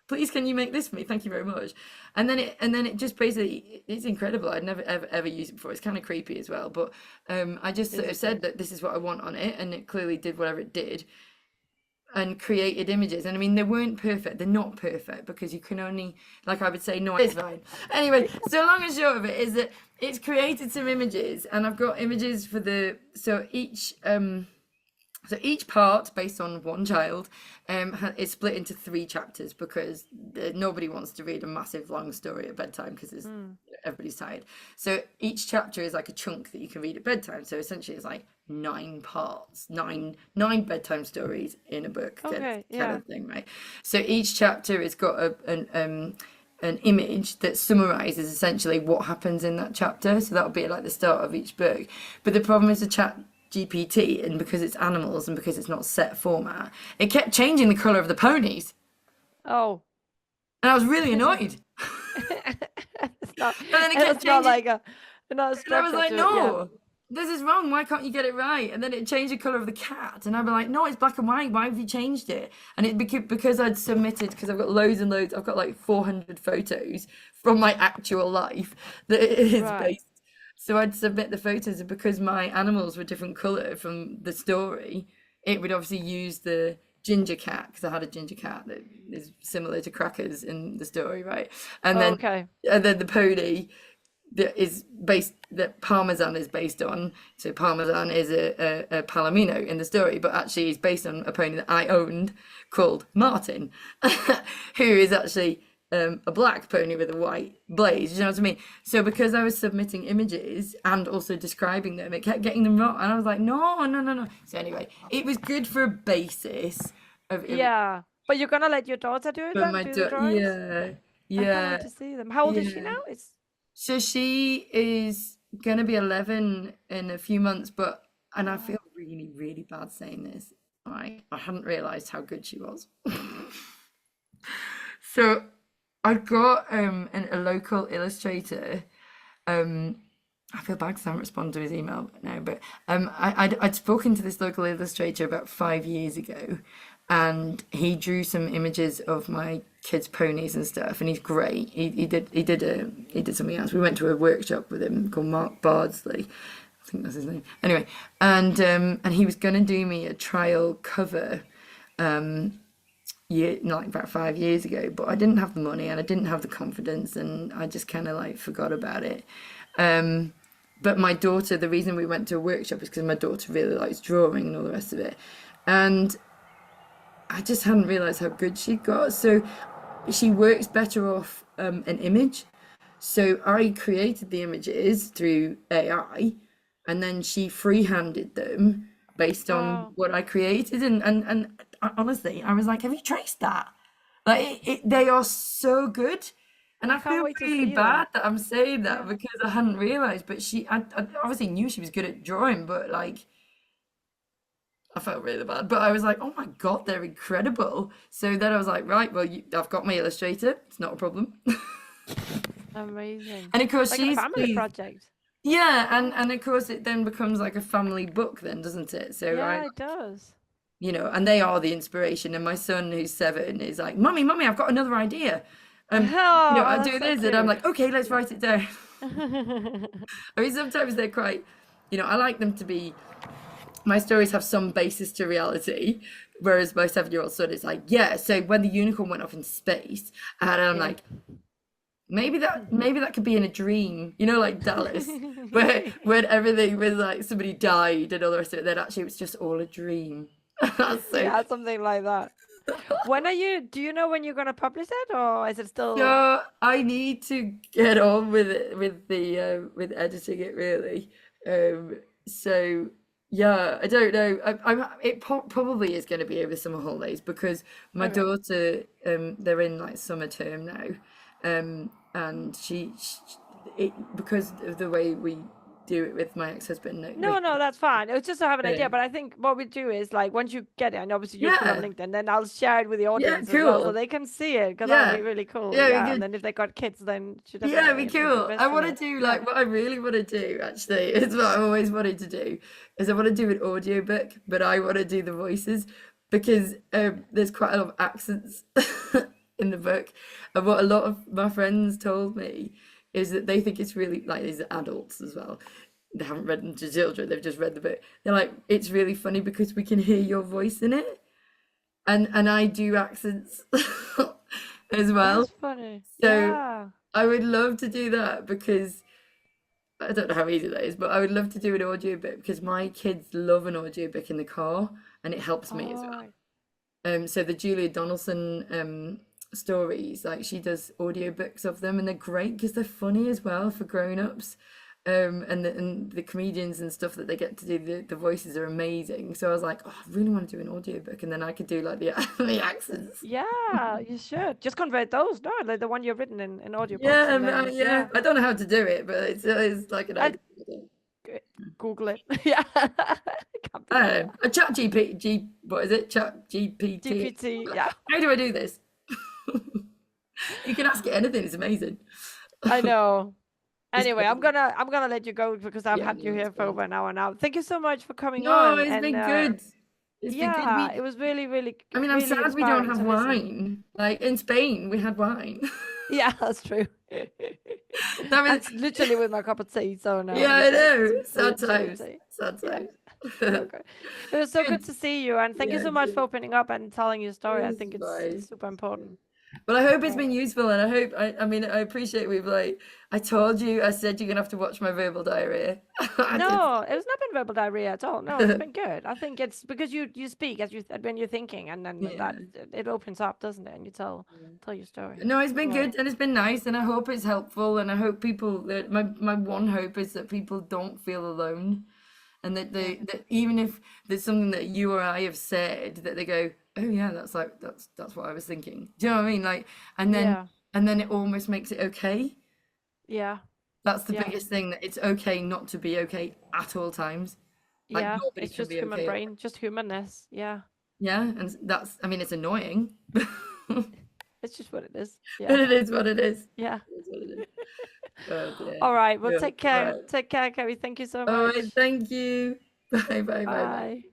please, can you make this for me? Thank you very much. And then it just basically, it's incredible. I'd never ever used it before. It's kind of creepy as well, but I just sort of said that this is what I want on it, and it clearly did whatever it did and created images. And I mean, they weren't perfect. They're not perfect because you can only, like I would say, no, it's fine. Anyway, so long and short of it is that it's created some images, and I've got images for so each part, based on one child, is split into 3 chapters because nobody wants to read a massive long story at bedtime because everybody's tired. So each chapter is like a chunk that you can read at bedtime. So essentially, it's like 9 parts, nine bedtime stories in a book, Okay. kind Yeah. of thing, right? So each chapter has got an image that summarizes essentially what happens in that chapter. So that'll be like the start of each book. But the problem is the chat GPT, and because it's animals and because it's not set format, it kept changing the color of the ponies, Oh. and I was really annoyed. It's not. And then it kept It's not changing, like a not a and I was structure like, to it. Yeah. no, this is wrong. Why can't you get it right? And then it changed the color of the cat, and I'd be like, no, it's black and white. Why have you changed it? And it because I'd submitted, because I've got loads and loads. I've got like 400 photos from my actual life that it is Right. based. So I'd submit the photos, and because my animals were different color from the story, it would obviously use the ginger cat, because I had a ginger cat that is similar to Crackers in the story, right? And then Okay. the pony that Parmesan is based on. So Parmesan is a Palomino in the story, but actually is based on a pony that I owned called Martin, who is actually a black pony with a white blaze. You know what I mean? So because I was submitting images and also describing them, it kept getting them wrong, and I was like, no, no, no, no. So anyway, it was good for a basis of image. Yeah. But you're gonna let your daughter do it But then? my Do the drawings? I can't yeah, wait to see them. How old is she yeah. now? It's So she is gonna be 11 in a few months, and I feel really, really bad saying this. I hadn't realized how good she was. So I got a local illustrator. I feel bad because I haven't responded to his email now, but I'd spoken to this local illustrator about 5 years ago, and he drew some images of my kids' ponies and stuff, and he's great. He did something else. We went to a workshop with him called Mark Bardsley, I think that's his name. Anyway, and he was gonna do me a trial cover, like about 5 years ago, but I didn't have the money and I didn't have the confidence, and I just kind of like forgot about it. But my daughter, the reason we went to a workshop is because my daughter really likes drawing and all the rest of it, and I just hadn't realized how good she got. So she works better off an image. So I created the images through AI, and then she free-handed them based on wow. what I created. And honestly, I was like, have you traced that? Like, they are so good. And I I can't feel wait to really see them. bad that I'm saying that Yeah. because I hadn't realized. But I obviously knew she was good at drawing, but like, I felt really bad. But I was like, oh my God, they're incredible. So then I was like, right, well, I've got my illustrator. It's not a problem. Amazing. And of course, Like a she's family pleased. project. Yeah, and of course it then becomes like a family book then, doesn't it? So Yeah, it does. and they are the inspiration. And my son, who's 7, is like, Mummy, I've got another idea. Oh, I that's do so this, and I'm cute. like, okay, let's write it down. I mean, sometimes they're quite, I like them to be, my stories have some basis to reality, whereas my 7-year-old son is like, yeah, so when the unicorn went off into space, and I'm Yeah. like, maybe that could be in a dream, like Dallas, where when everything was like somebody died and all the rest of it, then actually it was just all a dream. So, Yeah, something like that. Do you know when you're gonna publish it, or is it still? so I need to get on with it, with editing it really. So yeah, I don't know. Probably is going to be over summer holidays because my Okay. daughter, they're in like summer term now, and because of the way we do it with my ex-husband, no, No, no, that's fine. It was just to have an idea. uh, But I think what we do is like once you get it, and obviously you'll put it on yeah, LinkedIn, then I'll share it with the yeah, audience as well, so cool, they can see it. Because that would be yeah, really cool. yeah, we Yeah, and could. then if they got kids, then should Yeah, it'd definitely be cool. I invest in want to it. do Yeah. like what I really want to do actually is what I've always wanted to do is I want to do an audiobook, but I want to do the voices because there's quite a lot of accents in the book. And what a lot of my friends told me is that they think it's really like these are adults as well. They haven't read them to children, they've just read the book. They're like, it's really funny because we can hear your voice in it. And I do accents as well. That's funny. So Yeah. I would love to do that because I don't know how easy that is, but I would love to do an audiobook because my kids love an audiobook in the car and it helps me as well. Oh, So the Julia Donaldson stories, like she does audiobooks of them and they're great because they're funny as well for grown-ups. And the comedians and stuff that they get to do, the voices are amazing. So I was like, oh, I really want to do an audiobook and then I could do like the the accents. yeah. You should just convert those. No, like the one you've written in audiobooks, Yeah, and then yeah. yeah, I don't know how to do it, but it's like an I idea. Google it. Yeah, can't be that. A chat what is it? Chat GPT. GPT. Yeah, How do I do this? You can ask it anything, it's amazing. I know. It's Anyway, crazy. I'm gonna let you go because I've Yeah, had you no, it's here for fine. over an hour now. Thank you so much for coming No, on, it's and been good. It's been good. yeah, it was really, really, I mean, I'm really sad we don't inspiring have to listen. wine. Like in Spain, we had wine. Yeah, that's true. That was, That's literally with my cup of tea. So no, yeah, I know. it's Sad literally times. tea. Sad Yeah. times. Okay. It was so good Good. to see you, and thank you Yeah, so much for good. opening up and telling your story. I It's think it's fine. super important. Well, I hope it's Right. been useful, and I hope I mean I appreciate we've like I told you I said you're gonna have to watch my verbal diarrhea. I did. No, it was not been verbal diarrhea at all. No, it's been good. I think it's because you speak as you when you're thinking, and then Yeah. that it opens up, doesn't it? And you tell your story. No, it's been Right. good and it's been nice, and I hope it's helpful, and I hope people that my one hope is that people don't feel alone, and that Yeah. that even if there's something that you or I have said, that they go, oh yeah, that's what I was thinking. Do you know what I mean? Like, and then Yeah. and then it almost makes it okay. Yeah. That's the Yeah. biggest thing, that it's okay not to be okay at all times. Like Yeah. nobody It's can just be human okay. brain, just humanness. Yeah. Yeah, and that's, I mean, it's annoying, but It's just what it is. Yeah. it is what it is. Yeah. It is what it is. Oh dear. All right. Well, Yeah. take All care. right. Take care, Kerry. Thank you so All much. right. Thank you. Bye, bye, bye, bye. Bye.